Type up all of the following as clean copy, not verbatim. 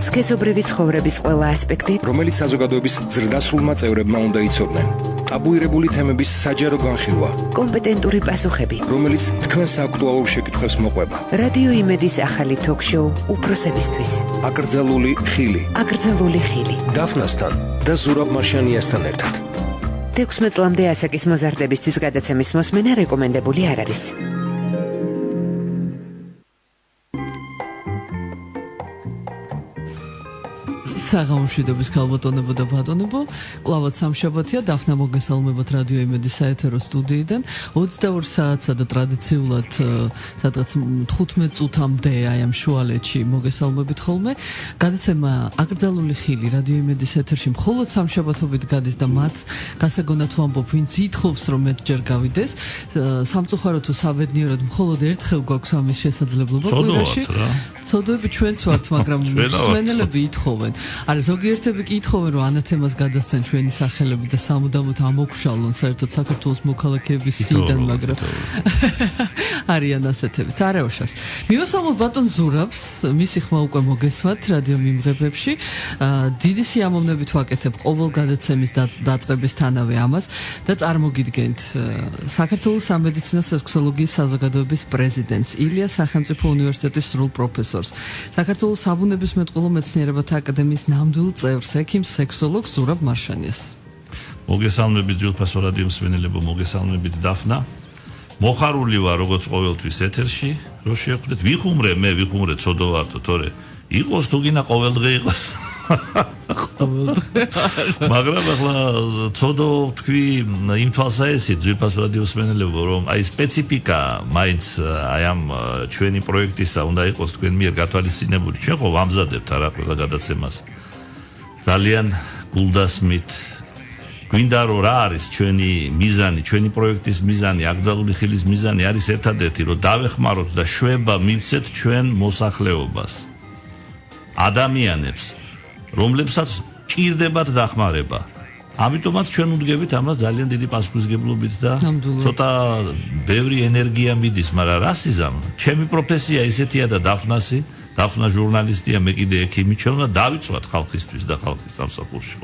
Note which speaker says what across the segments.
Speaker 1: სქესობრივი ცხოვრების ყველა ასპექტი,
Speaker 2: რომელიც საზოგადოების ზრდასრულმა წევრებმა უნდა იცოდნენ. ტაბუირებული თემების საჯარო განხილვა,
Speaker 1: კომპეტენტური პასუხები,
Speaker 2: რომელიც თქვენს აქტუალურ შეკითხვებს მოყვება.
Speaker 1: რადიო იმედის ახალი ток-შოუ უფროსებისთვის.
Speaker 2: აკრძალული ხილი.
Speaker 1: აკრძალული ხილი.
Speaker 2: დაფნასთან და ზურაბ მარშანიასთან ერთად.
Speaker 1: 16 წლამდე ასაკის მოზარდებისთვის გადაცემის მოსმენა რეკომენდებული არ არის.
Speaker 3: საღამოშვიდობის ქალბატონებო და ბატონებო, კლავად სამშაბათია, დაფნა მოგესალმებათ რადიო იმედის საეთერო სტუდიიდან. 22 საათსა და ტრადიციულად სადღაც 15 წუთამდე აი ამ შუალედში მოგესალმებით ხოლმე. გადაცემა აკრძალული ხილი რადიო იმედის ეთერში მხოლოდ სამშაბათობით გადის და მათ გასაგონად ვამბობ, ვინც ითხოვს რომ მეტჯერ გავიდეს. სამწუხაროდ თუ საბედნიეროდ მხოლოდ ერთხელ გვაქვს ამის შესაძლებლობა კვირაში. ცოდვები ჩვენც ვართ, მაგრამ მსმენელები ითხოვენ. არა, ზოგიერთები კი ითხოვენ, რომ ანათემას გადასცენ ჩვენი სახელები და სამუდამოდ ამოგშალონ საერთოდ საქართველოს მოქალაქეების სიიდან, მაგრამ არიან ასეთებიც. არაოშას. მივესალმოთ ბატონ ზურაბს, მისი ხმა უკვე მოგესმათ რადიო მიმღებებში. დიდი სიამოვნებით ვაკეთებ ყოველ გადაცემის დაწყებისთანავე ამას და წარმოგიდგენთ საქართველოს სამედიცინო სექსოლოგიის საზოგადოების პრეზიდენტს, ილიას სახელმწიფო უნივერსიტეტის სრულ პროფესორს, საქართველოს საბუნებისმეტყველო მეცნიერებათა აკადემიის ნამდვილ წევრს, ექიმს, სექსოლოგს ზურაბ მარშანიას.
Speaker 4: მოგესალმებით ძვირფასო რადიო მსმენელებო, მოგესალმებით დაფნა. მოხარული ვარ როგორც ყოველთვის ეთერში, რო შეხვდეთ. ვიხუმრე ცოდო ვართო, თორე იყოს თუ გინდა ყოველდღე იყოს. მაგრამ ახლა ცოდო თქვი იმ თვალსაჩინო ძვირფასო რადიო მსმენელებო, რომ აი სპეციფიკა მაინც აი ამ ჩვენი პროექტისა უნდა იყოს თქვენ მიერ გათვალისწინებული. ჩვენ ხო ვამზადებთ არა ყველა გადაცემას. ძალიან გულდასმით გვინდა რომ რა არის ჩვენი მიზანი, ჩვენი პროექტის მიზანი, აკრძალული ხილის მიზანი არის ერთადერთი, რომ დავეხმაროთ და შვება მივცეთ ჩვენ მოსახლეობას. ადამიანებს, რომლებსაც ჭირდებათ დახმარება. ამიტომაც ჩვენ ვუდგებით ამას ძალიან დიდი პასუხისმგებლობით და ცოტა ბევრი ენერგია მიდის, მაგრამ რა სიზამ? ჩემი პროფესია ისეთია და დაფნა ჟურნალისტია, მე კიდე ექიმი, ჩვენ უნდა დავიცვათ ხალხისთვის და ხალხის სამსახურში.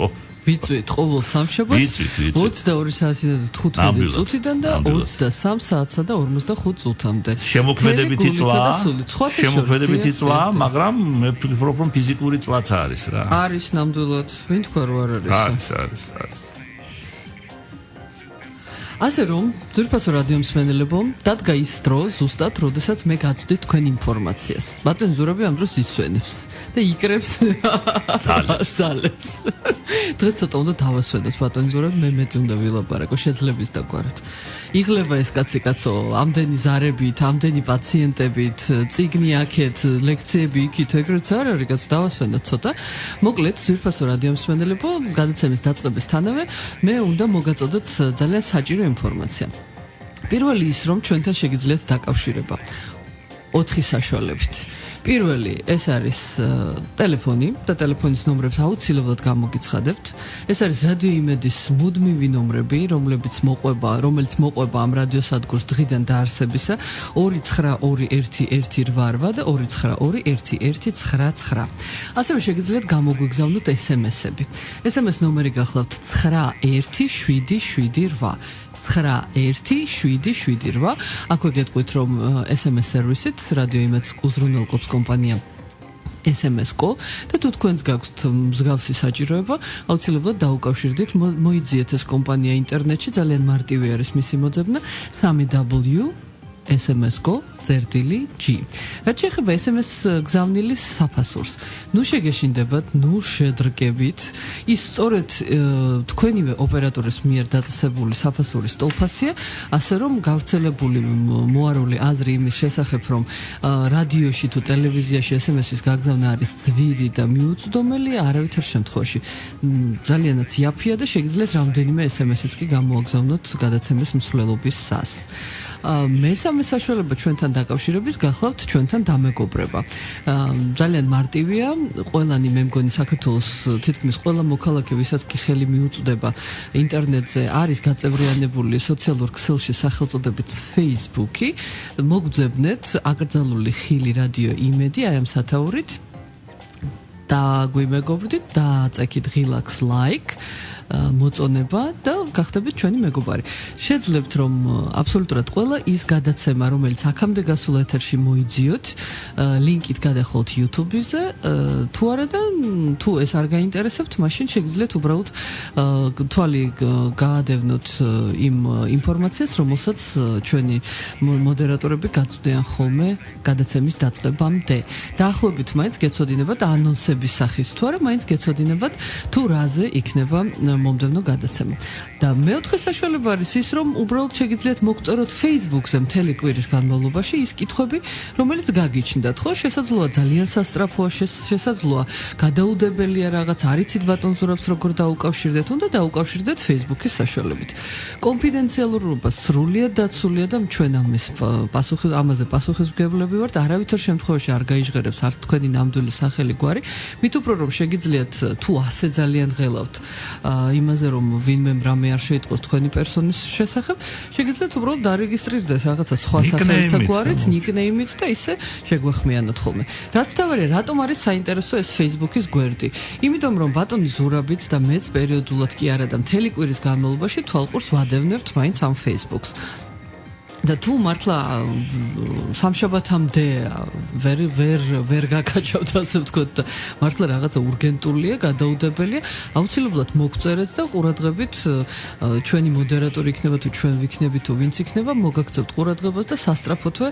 Speaker 3: ვიწვით ყოველ სამშაბათს 22 საათიდან და 15 წუთიდან და 23 საათსა და 45 წუთამდე.
Speaker 4: შემოქმედებითი წვა, მაგრამ მე ვფიქრობ, რომ ფიზიკური წვაც არის რა.
Speaker 3: არის ნამდვილად, ვინ თქვა რომ არ არის?
Speaker 4: არის.
Speaker 3: ასე რომ, ძვირფასო რადიო მსმენელებო, დადგა ის დრო ზუსტად, როდესაც მე გაწვდით თქვენ ინფორმაციას. ბატონ ზურაბი ამ დროს ისვენებს და იკრებს ძალებს. დღეს ცოტა უნდა დავასვენოთ ბატონ ზურაბი, მე მეტი უნდა ვილაპარაკო, შეძლებს დაგვარად. იღლება ეს კაცო, ამდენი ზარებით, ამდენი პაციენტებით, წიგნი აქეთ, ლექციები იქით, ეგრეც არ არის, კაც დავასვენოთ ცოტა. მოკლედ, ძვირფასო რადიო მსმენელებო, გადაცემის დაწყებისთანავე მე უნდა მოგაწოდოთ ძალიან საჭირო ინფორმაცია. პირველი ის, რომ ჩვენთან შეგიძლიათ დაკავშირება 4 საშუალებით. პირველი ეს არის ტელეფონი და ტელეფონის ნომრებს აუცილებლად გამოგიცხადებთ. ეს არის რადიო იმედის მუდმივი ნომრები, რომელიც მოყვება ამ რადიოსადგურს დღიდან დაარსებისა 2921188 და 2921199. ასევე შეგიძლიათ გამოგვიგზავნოთ SMS-ები. SMS ნომერი გახლავთ 917778. 917778. აქვე გეტყვით, რომ SMS სერვისით რადიო იმედს უზრუნველყოფს კომპანია SMS-კო და თუ თქვენს გაქვთ მსგავსი საჭიროება, აუცილებლად დაუკავშირდით, მოიძიეთ ეს კომპანია ინტერნეტში, ძალიან მარტივი არის მისი მოძებნა 3W SMS-go.G. რაც შეეხება SMS გზავნილის საფასურს, ნუ შეგეშინდებათ, ნუ შედრგებით, ის სწორედ თქვენივე ოპერატორის მიერ დაწესებული საფასურის ტოლფასია, ასე რომ გავრცელებული მოარული აზრი იმის შესახებ, რომ რადიოში თუ ტელევიზიაში SMS-ის გაგზავნა არის ძვირი და მიუწვდომელი, არავითარ შემთხვევაში ძალიანაც იაფია და შეგიძლიათ რამდენიმე SMS-იც კი გამოაგზავნოთ გადაცემის მსვლელობის სასს. მესამე საშუალება ჩვენთან დაკავშირების გახლავთ ჩვენთან დამეგობრება. ძალიან მარტივია, ყველანი მე მგონი საქართველოს თითქმის ყველა მოქალაქე, ვისაც კი ხელი მიუწვდება ინტერნეტზე, არის გაწევრიანებული სოციალურ ქსელში სახელწოდებით Facebook-ი. მოგძებნეთ აკრძალული ხილი რადიო იმედი, აი ამ სათაურით. დაგვიმეგობრდით, დააწექით ღილაკს like მოწონება და გახდებით ჩვენი მეგობარი. შეძლებთ რომ აბსოლუტურად ყველა ის გადაცემა, რომელიც აქამდე გასულ ეთერში მოიძიოთ, ლინკით გადახოთ YouTube-ზე, თუ არა და თუ ეს არ გაინტერესებთ, მაშინ შეგიძლიათ უბრალოდ თვალი გაადევნოთ იმ ინფორმაციას, რომელსაც ჩვენი მოდერატორები გაწვდიან ხოლმე გადაცემის დაწყებამდე. დაახლოებით მაინც გეცოდინებათ ანონსების სახის, თუ არა მაინც გეცოდინებათ თუ რაზე იქნება მომდევნო გადაცემა. და მეოთხე საშუალება არის ის, რომ უბრალოდ შეგიძლიათ მოგწეროთ Facebook-ზე მთელი კვირის განმავლობაში ის კითხვები, რომელიც გაგიჩნდათ, ხო? შესაძლოა ძალიან სასწრაფოა, შესაძლოა გადაუდებელია რაღაც, არიცით ბატონ ზურაბს როგორ დაუკავშირდეთ, უნდა დაუკავშირდეთ Facebook-ის საშუალებით. კონფიდენციალურობა სრულიად დაცულია და ჩვენ ამაზე პასუხისმგებლები ვართ, არავითარ შემთხვევაში არ გაიჟღერებს არც თქვენი ნამდვილი სახელი გვარი, მით უფრო რომ შეგიძლიათ თუ ასე ძალიან ღელავთ იმაზე რომ ვინმე რამე არ შეიტყოს თქვენი პერსონის შესახებ, შეგიძლიათ უბრალოდ დარეგისტრირდეთ რაღაცა სხვა სახელთა გვარით, ნიკნეიმით და ისე შეგვეხმიანოთ ხოლმე. რაც თავარია, რატომ არის საინტერესო ეს Facebook-ის გვერდი? იმიტომ რომ ბატონი ზურაბიც და მეც პერიოდულად კი არა და მთელი კვირის განმავლობაში თვალყურს ვადევნებთ მაინც ამ Facebook-ს. და თუ მართლა სამშაბათამდე ვერ გაკაჩავთ ასე ვთქვათ და მართლა რაღაცა ურგენტულია, გადაუდებელია, აუცილებლად მოგწერეთ და ყურადღებით ჩვენი მოდერატორი იქნება თუ ჩვენ ვიქნებით თუ ვინც იქნება, მოგაქცევთ ყურადღებას და სასწრაფოთვე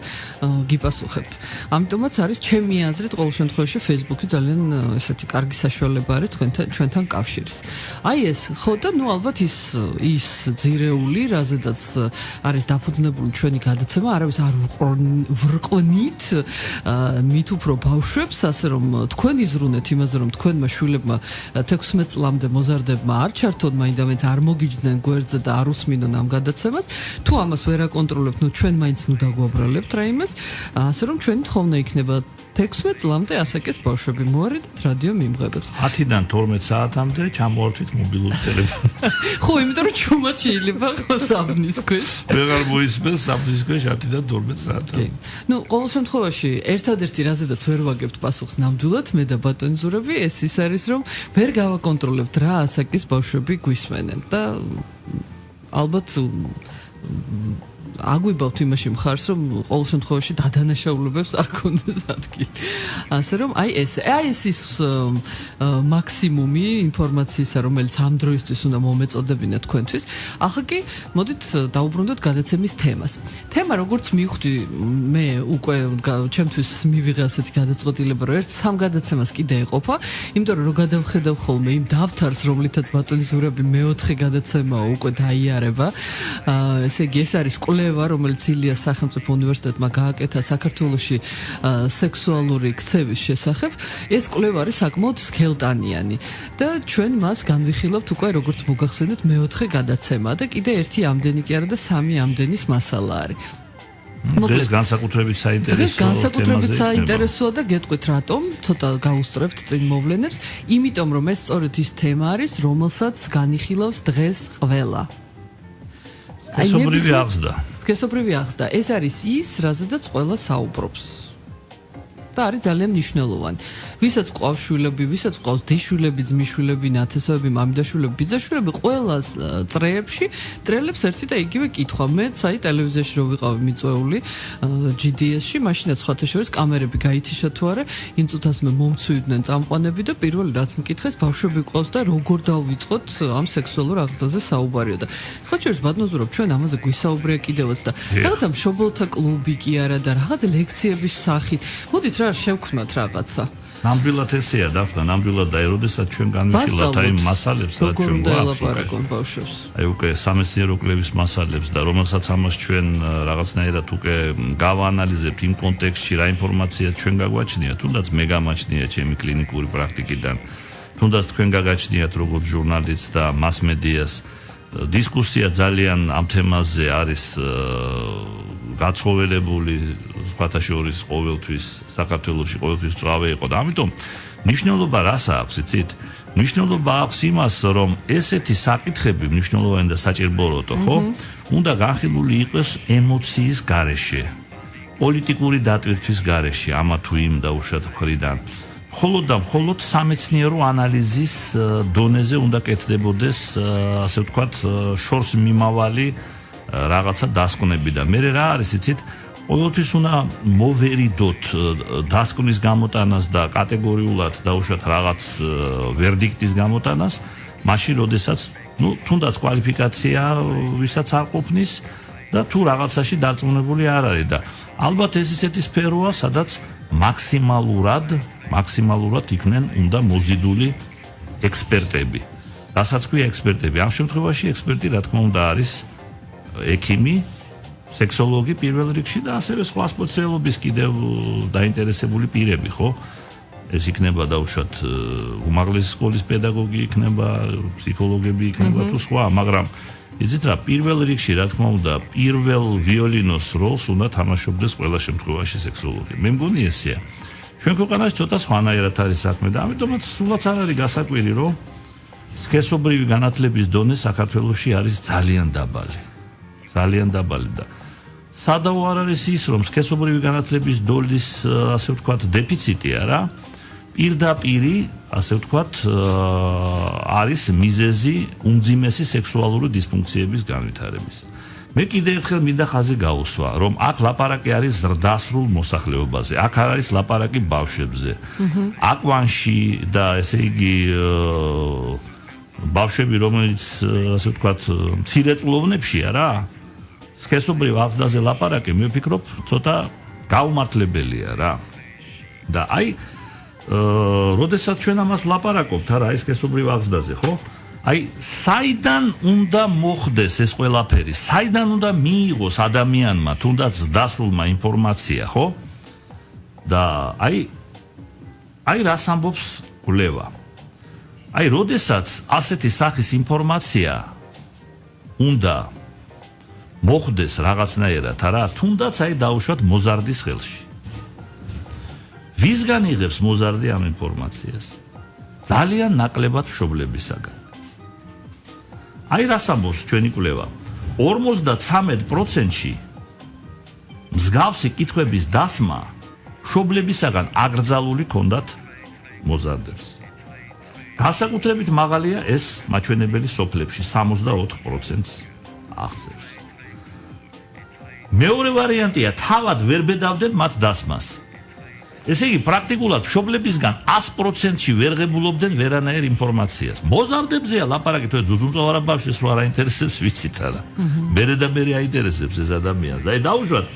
Speaker 3: გიპასუხებთ. ამიტომაც არის ჩემი აზრით ყოველ შემთხვევაში Facebook-ი ძალიან ესეთი კარგი საშუალება არის ჩვენთან კავშირის. აი ეს ხო და ნუ ალბათ ის ძირეული, რაზედაც არის დაფუძნებული ჩვენი გადაცემა, არავის არ ვრყვნით მით უფრო ბავშვებს, ასე რომ თქვენ იზრუნეთ იმაზე, რომ თქვენმა შვილებმა 16 წლამდე მოზარდებმა არ ჩართონ მაინდამაინც არ მოგიჯდნენ გვერდზე და არ უსმინონ ამ გადაცემას, თუ ამას ვერ აკონტროლებთ, ნუ ჩვენ მაინც ნუ დაგვაბრალებთ რაიმეს, ასე რომ ჩვენი თხოვნა იქნება 16 წლამდე ასაკის ბავშვები მოარიდეთ რადიო მიმღებებს.
Speaker 4: 10-დან 12 საათამდე ჩამოვართვით მობილური ტელეფონი.
Speaker 3: ხო, იმიტომ რომ ჩუმად შეიძლება საბნის ქვეშ.
Speaker 4: ვეღარ მოისმენს საბნის ქვეშ 10-დან 12 საათამდე.
Speaker 3: ნუ, ყოველ შემთხვევაში ერთადერთი რაზედაც ვერ ვაგებთ პასუხს ნამდვილად, მე და ბატონი ზურაბი, ეს ის არის, რომ ვერ გავაკონტროლებთ რა ასაკის ბავშვები გვისმენენ და ალბათ აგვიბავთ იმაში მხარს, რომ ყოველ შემთხვევაში დადანაშაულებებს არ ქონდეს ადგილი. ასე რომ აი ეს ის მაქსიმუმი ინფორმაციისა, რომელიც ამ დროისთვის უნდა მომეწოდებინა თქვენთვის. ახლა კი მოდით დაუბრუნდეთ გადაცემის თემას. თემა როგორც მივხვდი, მე უკვე ჩემთვის მივიღე ასეთი გადაწყვეტილება, რომ ერთ სამ გადაცემას კიდე ეყოფა, იმიტომ რომ გადავხედავ ხოლმე იმ დავთარს, რომლითაც ბატონი ზურაბი მეოთხე გადაცემაა უკვე დაიარება. ესე იგი ეს არის რომელიც ილიას სახელმწიფო უნივერსიტეტმა გააკეთა საქართველოში სექსუალური ქცევის შესახებ, ეს კვლევა არის საკმაოდ სქელტანიანი და ჩვენ მას განვიხილავთ უკვე როგორც მოგახსენეთ მეოთხე გადაცემა და კიდე ერთი ამდენი კი არა და სამი ამდენის მასალა არის.
Speaker 4: ეს განსაკუთრებით
Speaker 3: საინტერესოა და გეტყვით რატომ, ცოტა გაუსწრებთ წინ მოვლენებს, იმიტომ რომ ეს სწორედ ის თემა არის, რომელსაც განიხილავს დღეს ყველა.
Speaker 4: სქესობრივი
Speaker 3: აღზრდა. ეს არის ის, რაზედაც ყველა საუბრობს. და არის ძალიან მნიშვნელოვანი. ვისაც ყავს შვილები, ვისაც ყავს დიშვილები, ძმისშვილები, ნათესავები, მამიდაშვილები, ბიძაშვილები, ყველა წრეებში ტრელებს ერთი და იგივე კითხვა. მეც აი ტელევიზიაში რო ვიყავი მიწვეული GDS-ში, მაშინაც სხვათა შორის კამერები გაითიშა თუ არა, იმ წუთას მე მომცვიდნენ წამყვანები და პირველი რაც მკითხეს, ბავშვები ყავს და როგორ დავიწყოთ ამ სექსუალურ აღზრდაზე საუბარიო და სხვათა შორის ბატონ ზურაბ, ჩვენ ამაზე გვისაუბრია კიდევაც და რაღაცა მშობელთა კლუბი კი არა და რაღაც ლექციების სახით. მოდით რა შევქმნათ რაღაცა.
Speaker 4: ნამდვილად ესეა დაფნა, ნამდვილად და როდესაც ჩვენ განვიხილავთ აი მასალებს, რაც ჩვენ გვაქვს. აი უკვე სამეცნიერო კვლევის მასალებს და რომელსაც ამას ჩვენ რაღაცნაირად უკვე გავაანალიზებთ იმ კონტექსტში, რა ინფორმაცია ჩვენ გაგვაჩნია, თუნდაც მე გამაჩნია ჩემი კლინიკური პრაქტიკიდან, თუნდაც თქვენ გაგაჩნიათ როგორც ჟურნალისტს და მას-მედიას. დისკუსია ძალიან ამ თემაზე არის გაცხოველებული, სხვათა შორის ყოველთვის საქართველოში ყოველთვის წვავე იყო და ამიტომ მნიშვნელობა რას აქვს, იცით? მნიშვნელობა აქვს იმას, რომ ესეთი საკითხები მნიშვნელოვანი და საჭიროა, ხო? უნდა განხილული იყოს ემოციის გარეშე, პოლიტიკური დატვირთვის გარეშე, ამა თუ იმ დაუშვათ მხრიდან. მხოლოდ სამეცნიერო ანალიზის დონეზე უნდა კეთდებოდეს, ასე ვთქვათ, შორს მიმავალი რაღაცა დასკვნები და მე რა არის, იცით, ყოველთვის უნდა მოვერიდოთ დასკვნის გამოტანას და კატეგორიულად დაუშვათ რაღაც ვერდიქტის გამოტანას, მაშინ როდესაც, თუნდაც კვალიფიკაცია ვისაც არ ყოფნის და თუ რაღაცაში დარწმუნებული არ არის და ალბათ ეს ისეთი სფეროა, სადაც მაქსიმალურად იქნენ უნდა მოზიდული ექსპერტები. რასაც ქვია ექსპერტები. ამ შემთხვევაში ექსპერტი რა თქმა უნდა არის ექიმი, სექსოლოგი პირველ რიგში და ასევე სხვა სპეციალობის კიდევ დაინტერესებული პირები, ხო? ეს იქნება დაუშვათ უმაღლესი სკოლის პედაგოგი იქნება, ფსიქოლოგები იქნება თუ სხვა, მაგრამ იცით რა, პირველ რიგში რა თქმა უნდა, პირველ ვიოლინოს როლს უნდა თამაშობდეს ყველა შემთხვევაში სექსოლოგი. მე მგონი ესეა. ჩვენ ქვეყანაში ცოტა სხვანაირად არის საქმე და ამიტომაც სულაც არ არის გასაკვირი, რომ სქესობრივი განათლების დონე საქართველოში არის ძალიან დაბალი. ძალიან დაბალი და სადავო არ არის ის, რომ სქესობრივი განათლების დონის, ასე ვთქვათ, დეფიციტია რა. პირდაპირი, ასე ვთქვათ, არის მიზეზი უმძიმესი სექსუალური დისფუნქციების განვითარების. მე კიდე ერთხელ მინდა ხაზი გაუსვა, რომ აქ ლაპარაკი არის ზრდასრულ მოსახლეობაზე, აქ არ არის ლაპარაკი ბავშვებზე. აკვანში და ესე იგი ბავშვები, რომელიც, ასე ვთქვათ, მცირეწლოვნებშია რა. სქესობრივ აღზრდაზე ლაპარაკი, მე ვფიქრობ, ცოტა გაუმართლებელია რა. და აი როდესაც ჩვენ ამას ვლაპარაკობთ არა ეს სქესობრივ აღზრდაზე, ხო? აი, საიდან უნდა მოხდეს ეს ყველაფერი? საიდან უნდა მიიღოს ადამიანმა, თუნდაც დასრულმა ინფორმაცია, ხო? და აი რას ამბობს კვლევა? აი, როდესაც ასეთი სახის ინფორმაცია უნდა მოხდეს რაღაცნაირად, არა, თუნდაც აი დაუშვათ მოზარდის ხელში. ვისგან იღებს მოზარდი ამ ინფორმაციას? ძალიან ნაკლებად მშობლებისაგან. აი რას ამბობს ჩვენი კვლევა? 53%-ში მსგავსი კითხვების დასმა მშობლებისაგან აკრძალული ჰქონდათ მოზარდებს. განსაკუთრებით მაღალია ეს მაჩვენებელი სოფლებში 64%-ს აღწევს. მეორე ვარიანტია, თავად ვერ ბედავდნენ მათ დასმას. ესე იგი, პრაქტიკულად მშობლებისგან 100%-ში ვერ ღებულობდნენ ვერანაირ ინფორმაციას. მოზარდებზეა ლაპარაკი, თუ ძუძუმწოვარა ბავშვს რა აინტერესებს, ვიცით არა. მერე და მერე აინტერესებს ეს ადამიანს. და დაუშვათ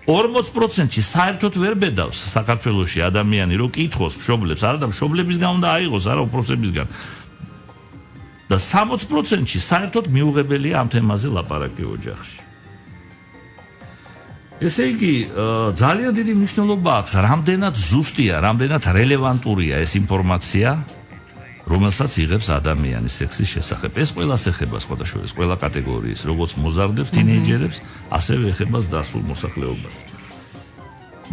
Speaker 4: 40%-ში საერთოდ ვერ ბედავს საქართველოში ადამიანი, რომ კითხოს მშობლებს, არა და მშობლებისგან უნდა აიღოს, არა უფროსებისგან. და 60%-ში საერთოდ მიუღებელია ამ თემაზე ლაპარაკი ოჯახში. ესე იგი, ძალიან დიდი მნიშვნელობა აქვს, რამდენად ზუსტია, რამდენად რელევანტურია ეს ინფორმაცია, რომელსაც იღებს ადამიანი სექსის შესახებ. ეს ყველას ეხება სხვადასხვა ყველა კატეგორიის, როგორც მოზარდებს, თინეიჯერებს, ასევე ეხება დასრულ მოსახლეობას.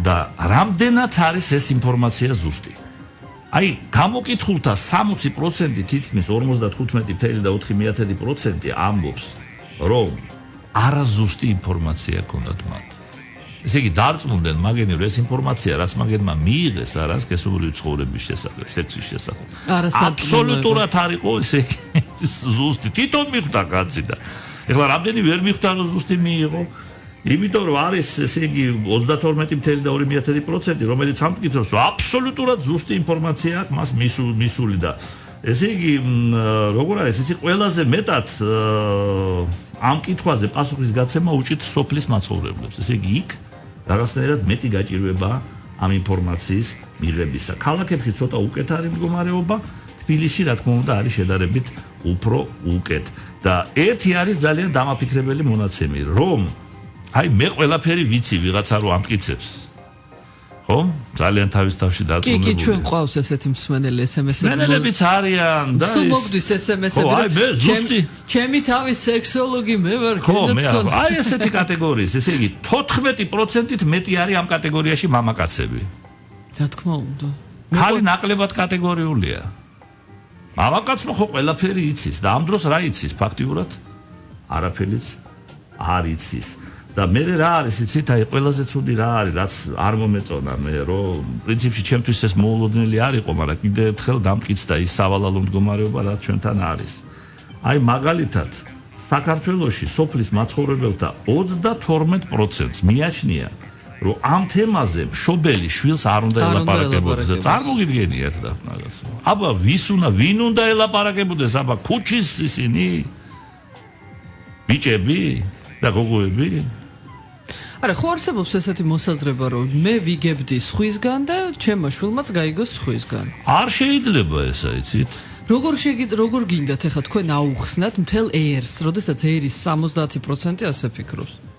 Speaker 4: და რამდენად არის ეს ინფორმაცია ზუსტი? აი, გამოკითხულთა 60% თითქმის 55.4% ამბობს, რომ არაზუსტი ინფორმაცია ჰქონდათ მათ. ესე იგი, დარწმუნდნენ მაგენი, რომ ეს ინფორმაცია, რაც მაგენმა მიიღეს, არა სქესობრივი ცხოვრების შესახებ, სექსის შესახებ. აბსოლუტურად არ იყო ესე ზუსტი. თვითონ მიხვდა კაცი და ეხლა რამდენი ვერ მიხვდა, რომ ზუსტი მიიღო? იმიტომ რომ არის ესე იგი 32.2%, რომელიც ამტკიცებს, რომ აბსოლუტურად ზუსტი ინფორმაცია აქვს მას მისული და ესე იგი, როგორ არის, იცი, ყველაზე მეტად ამ კითხვაზე პასუხის გაცემა უჭირთ სოფლის მაცხოვრებლებს. ესე იგი, იქ რაღაცნაირად მეტი გაჭირვება ამ ინფორმაციის მიღებისა. ქალაქებში ცოტა უკეთ არის მდგომარეობა, თბილისში რა თქმა უნდა არის შედარებით უფრო უკეთ. და ერთი არის ძალიან დამაფიქრებელი მონაცემი, რომ აი მე ყველაფერი ვიცი ვიღაცა რო ამტკიცებს. ხო? ძალიან თავის თავში დაწუნებული.
Speaker 3: კი, ჩვენ ყავს ესეთი მსმენელი SMS-ები.
Speaker 4: მსმენელებიც არიან და
Speaker 3: სულ მოგდის SMS-ები.
Speaker 4: აი მე ზუსტი.
Speaker 3: ჩემი თავის სექსოლოგი მე ვარ,
Speaker 4: კიდეც. აი ესეთი კატეგორიის, ესე იგი 14%-ით მეტი არის ამ კატეგორიაში მამაკაცები.
Speaker 3: რა თქმა უნდა.
Speaker 4: ხალი ნაკლებად კატეგორიულია. მამაკაცმა ხო ყველაფერი იცის და ამ დროს რა იცის ფაქტიურად? არაფერიც არ იცის. და მე რა არის იცით აი ყველაზე ცუდი რა არის რაც არ მომეწონა მე რომ პრინციპში ჩემთვის ეს მოულოდნელი არ იყო მაგრამ კიდევ ერთხელ დამტკიცდა ის სავალალო მდგომარეობა რაც ჩვენთან არის აი მაგალითად საქართველოში სოფლის მაცხოვრებელთა 32%-ს მიაჩნია რომ ამ თემაზე მშობელი შვილს არ უნდა ელაპარაკებოდეს წარმოგიდგენიათ დაფნაგას აბა ვინ უნდა ელაპარაკებოდეს აბა ქუჩის ისინი ბიჭები და გოგოები
Speaker 3: არა ხო არსებობს ესეთი მოსაზრება რომ მე ვიგებდი სხვისგან და ჩემმა შვილმაც გაიგოს სხვისგან
Speaker 4: არ შეიძლება ესა იცით
Speaker 3: როგორ გინდათ ახლა თქვენ აუხსნათ მთელ ერს როდესაც ერის 70% ასე ფიქრობს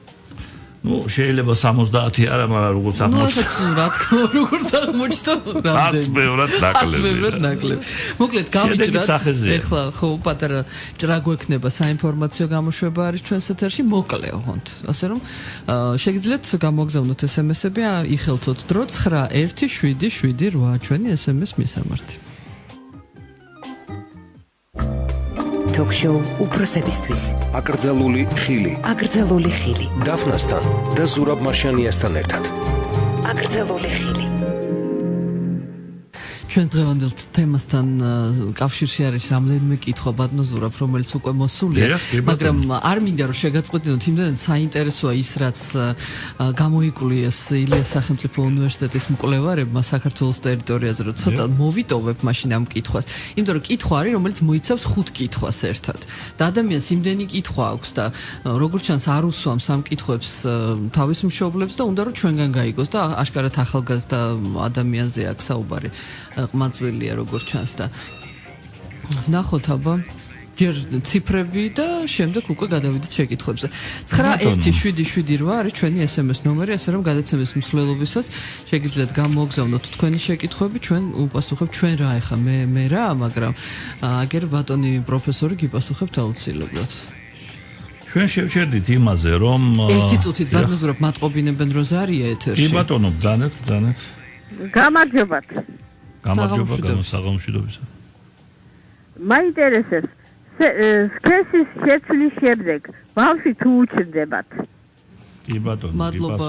Speaker 4: ну შეიძლება 70 არა მაგრამ როგორც აღმოჩნდა
Speaker 3: რა თქმა უნდა როგორც აღმოჩნდა
Speaker 4: რამდენი
Speaker 3: ნაკლები მოკლედ გავიჭრათ ახლა ხო პატარა რა გვექნება საინფორმაციო გამოშვება არის ჩვენს ეთერში მოკლე ოღონდ ასე რომ შეგიძლიათ გამოგზავნოთ SMS-ები იხელთოთ დრო 917778 ჩვენი SMS მისამართი
Speaker 1: Talk-show უფროსებისთვის.
Speaker 2: აკრძალული ხილი. დაფნასთან და ზურაბ მარშანიასთან ერთად.
Speaker 1: აკრძალული ხილი.
Speaker 3: ჩვენ დღევანდელ თემასთან კავშირში არის რამდენიმე კითხვა ბატონო ზურაბ, რომელიც უკვე მოსულია, მაგრამ არ მინდა რომ შეგაწყვეტინოთ იმდენად საინტერესოა ის რაც გამოიკლიეს ილიას სახელმწიფო უნივერსიტეტის მკვლევარებმა საქართველოს ტერიტორიაზე, რომ ცოტა მოვიტოვებ მაშინ ამ კითხვას. იმიტომ რომ კითხვა არის, რომელიც მოიცავს 5 კითხვას ერთად. და ადამიანს იმდენი კითხვა აქვს და როგორც ჩანს არ უსვამს ამ კითხვებს თავის მშობლებს და უნდა რომ ჩვენგან გაიგოს და აშკარად ახალგაზრდა ადამიანზე აქვს საუბარი. ყმაწვილია როგორც ჩანს და ვნახოთ აბა ჯერ ციფრები და შემდეგ უკვე გადავიდეთ შეკითხვებზე 917778 არის ჩვენი SMS ნომერი ასე რომ გადაცემის მსვლელობისას შეგიძლიათ გამოგზავნოთ თქვენი შეკითხვები ჩვენ უპასუხებთ ჩვენ რა ეხა მე რა მაგრამ აგერ ბატონი პროფესორი გიპასუხებთ აუცილებლად
Speaker 4: ჩვენ შევჩერდით იმაზე რომ
Speaker 3: ერთი წუთით ბატონო ზურაბ მატყობინებენ რომ ზარია ეთერში
Speaker 4: კი ბატონო ბძანეთ
Speaker 5: გამარჯობათ
Speaker 4: გამარჯობა გამოსაღამოშვიდობისა.
Speaker 5: მაინტერესებს სქესის შეცვლის შემდეგ ბავშვი თუ უჩნდებათ?
Speaker 4: კი ბატონო,
Speaker 3: მადლობა.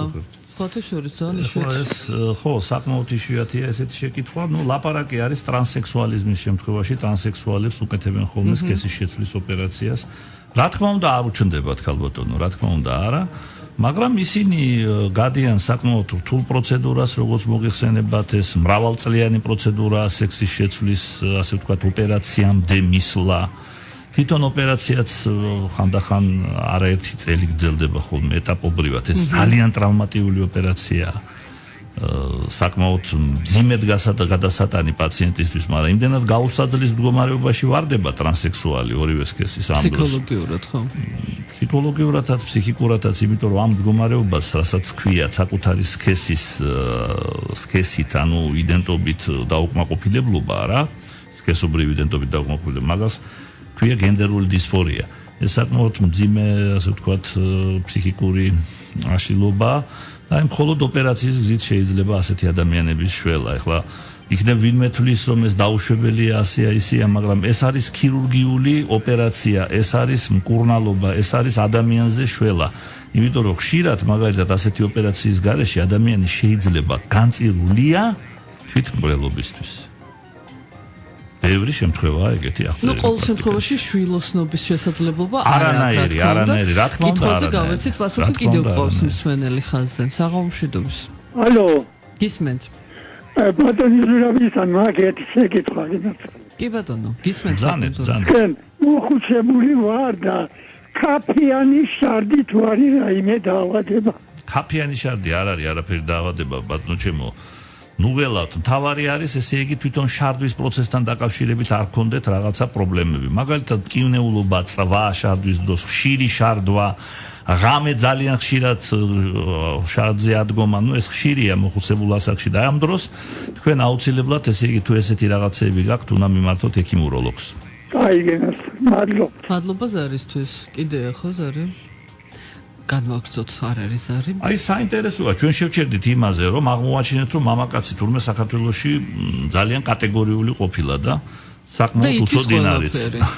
Speaker 3: ფოტოშორის ძალიან
Speaker 4: ეს ხო, საკმაოდ იშვიათია ესეთი შეკითხვა. ნუ ლაპარაკი არის ტრანსექსუალიზმის შემთხვევაში ტრანსექსუალებს უკეთებენ ხოლმე სქესის შეცვლის ოპერაციას. რა თქმა უნდა არ უჩნდებათ ქალბატონო, რა თქმა უნდა არა. მაგრამ ისინი გადიან საკმაოდ რთულ პროცედურას, როგორც მოგიხსენებათ, ეს მრავალწლიანი პროცედურაა სექსის შეცვლის, ასე ვთქვათ, ოპერაციამდე მისვლა. თვითონ ოპერაციაც ხანდახან არაერთი წელი გრძელდება ხოლმე ეტაპობრივად. ეს ძალიან ტრავმატიული ოპერაციაა. საკმაოდ მძიმედ გადასატანი პაციენტისთვის, მაგრამ იმდენად გაუსაძლის მდგომარეობაში ვარდება ტრანსექსუალი ორივე სქესის ამ დროს.
Speaker 3: ფსიქოლოგიურად ხო?
Speaker 4: ფსიქოლოგიურადაც, ფსიქიკურადაც, იმიტომ რომ ამ მდგომარეობას, რასაც ქვია საკუთარი სქესით, ანუ იდენტობით დაუკმაყოფილებლობა, რა, სქესობრივი იდენტობით დაუკმაყოფილებლობა, მაგას ქვია გენდერული დისფორია. ეს საკმაოდ მძიმე, ასე ვთქვათ, ფსიქიკური აშლილობაა. და მხოლოდ ოპერაციის გზით შეიძლება ასეთი ადამიანების შველა. ეხლა იქნებ ვინმე თვლის რომ ეს დაუშვებელია ასეა ისეა, მაგრამ ეს არის ქირურგიული ოპერაცია, ეს არის მკურნალობა, ეს არის ადამიანზე შველა. იმიტომ რომ ხშირად მაგალითად ასეთი ოპერაციის გარეშე ადამიანი შეიძლება განწირულია თვითმკვლელობისთვის. ბევრი შემთხვევაა ეგეთი აღწერილი.
Speaker 3: ნუ ყოველ შემთხვევაში შვილოსნობის შესაძლებლობა
Speaker 4: არანაირი, რა თქმა უნდა.
Speaker 3: კითხვაზე გავეცით პასუხი კიდევ გვყავს მსმენელი ხაზზე. საღამომშვიდობის.
Speaker 5: ალო.
Speaker 3: გისმენთ.
Speaker 5: ბატონი ზურაბისთან მაგეთი შეკითხვა გინდათ.
Speaker 3: კი ბატონო, გისმენთ.
Speaker 4: ძანეთ.
Speaker 5: ჩვენ მოხუცებული ვარ და კაფიანი შარდი თუ არის რაიმე დაავადება.
Speaker 4: კაფიანი შარდი არ არის არაფერი დაავადება, ბატონო ჩემო. ნუველად თავარი არის ესე იგი თვითონ შარდვის პროცესთან დაკავშირებით არ ქონდეთ რაღაცა პრობლემები. მაგალითად, მკივნეულობა, წვა შარდვის დროს, ხშირი შარდვა, ღამე ძალიან ხშირად შარდზე ადგომა, ნუ ეს ხშირია მოხუცებულ ასაკში და ამ დროს თქვენ აუცილებლად ესე იგი თუ ესეთი რაღაცები გაქვთ, უნდა მიმართოთ ექიმუროლოგს.
Speaker 5: აიგენას, მადლობა.
Speaker 3: მადლობა ზარისთვის. კიდე ხო ზარი? განვაგრძოთ არ არის ზარი.
Speaker 4: აი საინტერესოა, ჩვენ შევჩერდით იმაზე, რომ აღმოაჩინეთ, რომ მამაკაცი თურმე საქართველოში ძალიან კატეგორიული ყოფილა და საკმაოდ უცოდინ არის.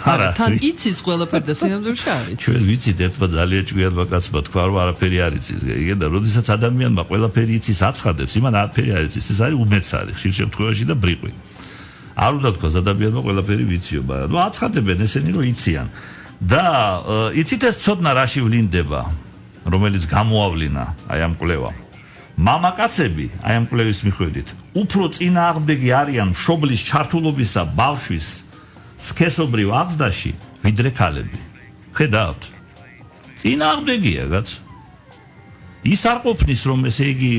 Speaker 3: არა, თან იცის ყველაფერი და სინამდვილეში არის.
Speaker 4: ჩვენ ვიცით ერთმა ძალიან ჭკვიანმა კაცმა თქვა რომ არაფერი არ იცის. იგი და როდესაც ადამიანმა ყველაფერი იცის აცხადებს, იმან არაფერი არ იცის. ეს არის უმეცარი ხშირ შემთხვევაში და ბრიყვი. არ უნდა თქვას ადამიანმა ყველაფერი ვიციო, მაგრამ ნუ აცხადებენ ესენი რომ იციან. და იცით ეს ცოდნა რაში ვლინდება, რომელიც გამოავლინა აი ამ კვლევამ. მამაკაცები აი ამ კვლევის მიხედვით უფრო წინააღმდეგი არიან მშობლის ჩართულობისა ბავშვის სქესობრივ აღზრდაში ვიდრე ქალები. ხედავთ? წინააღმდეგია კაც. ის არ ყოფნის რომ ესე იგი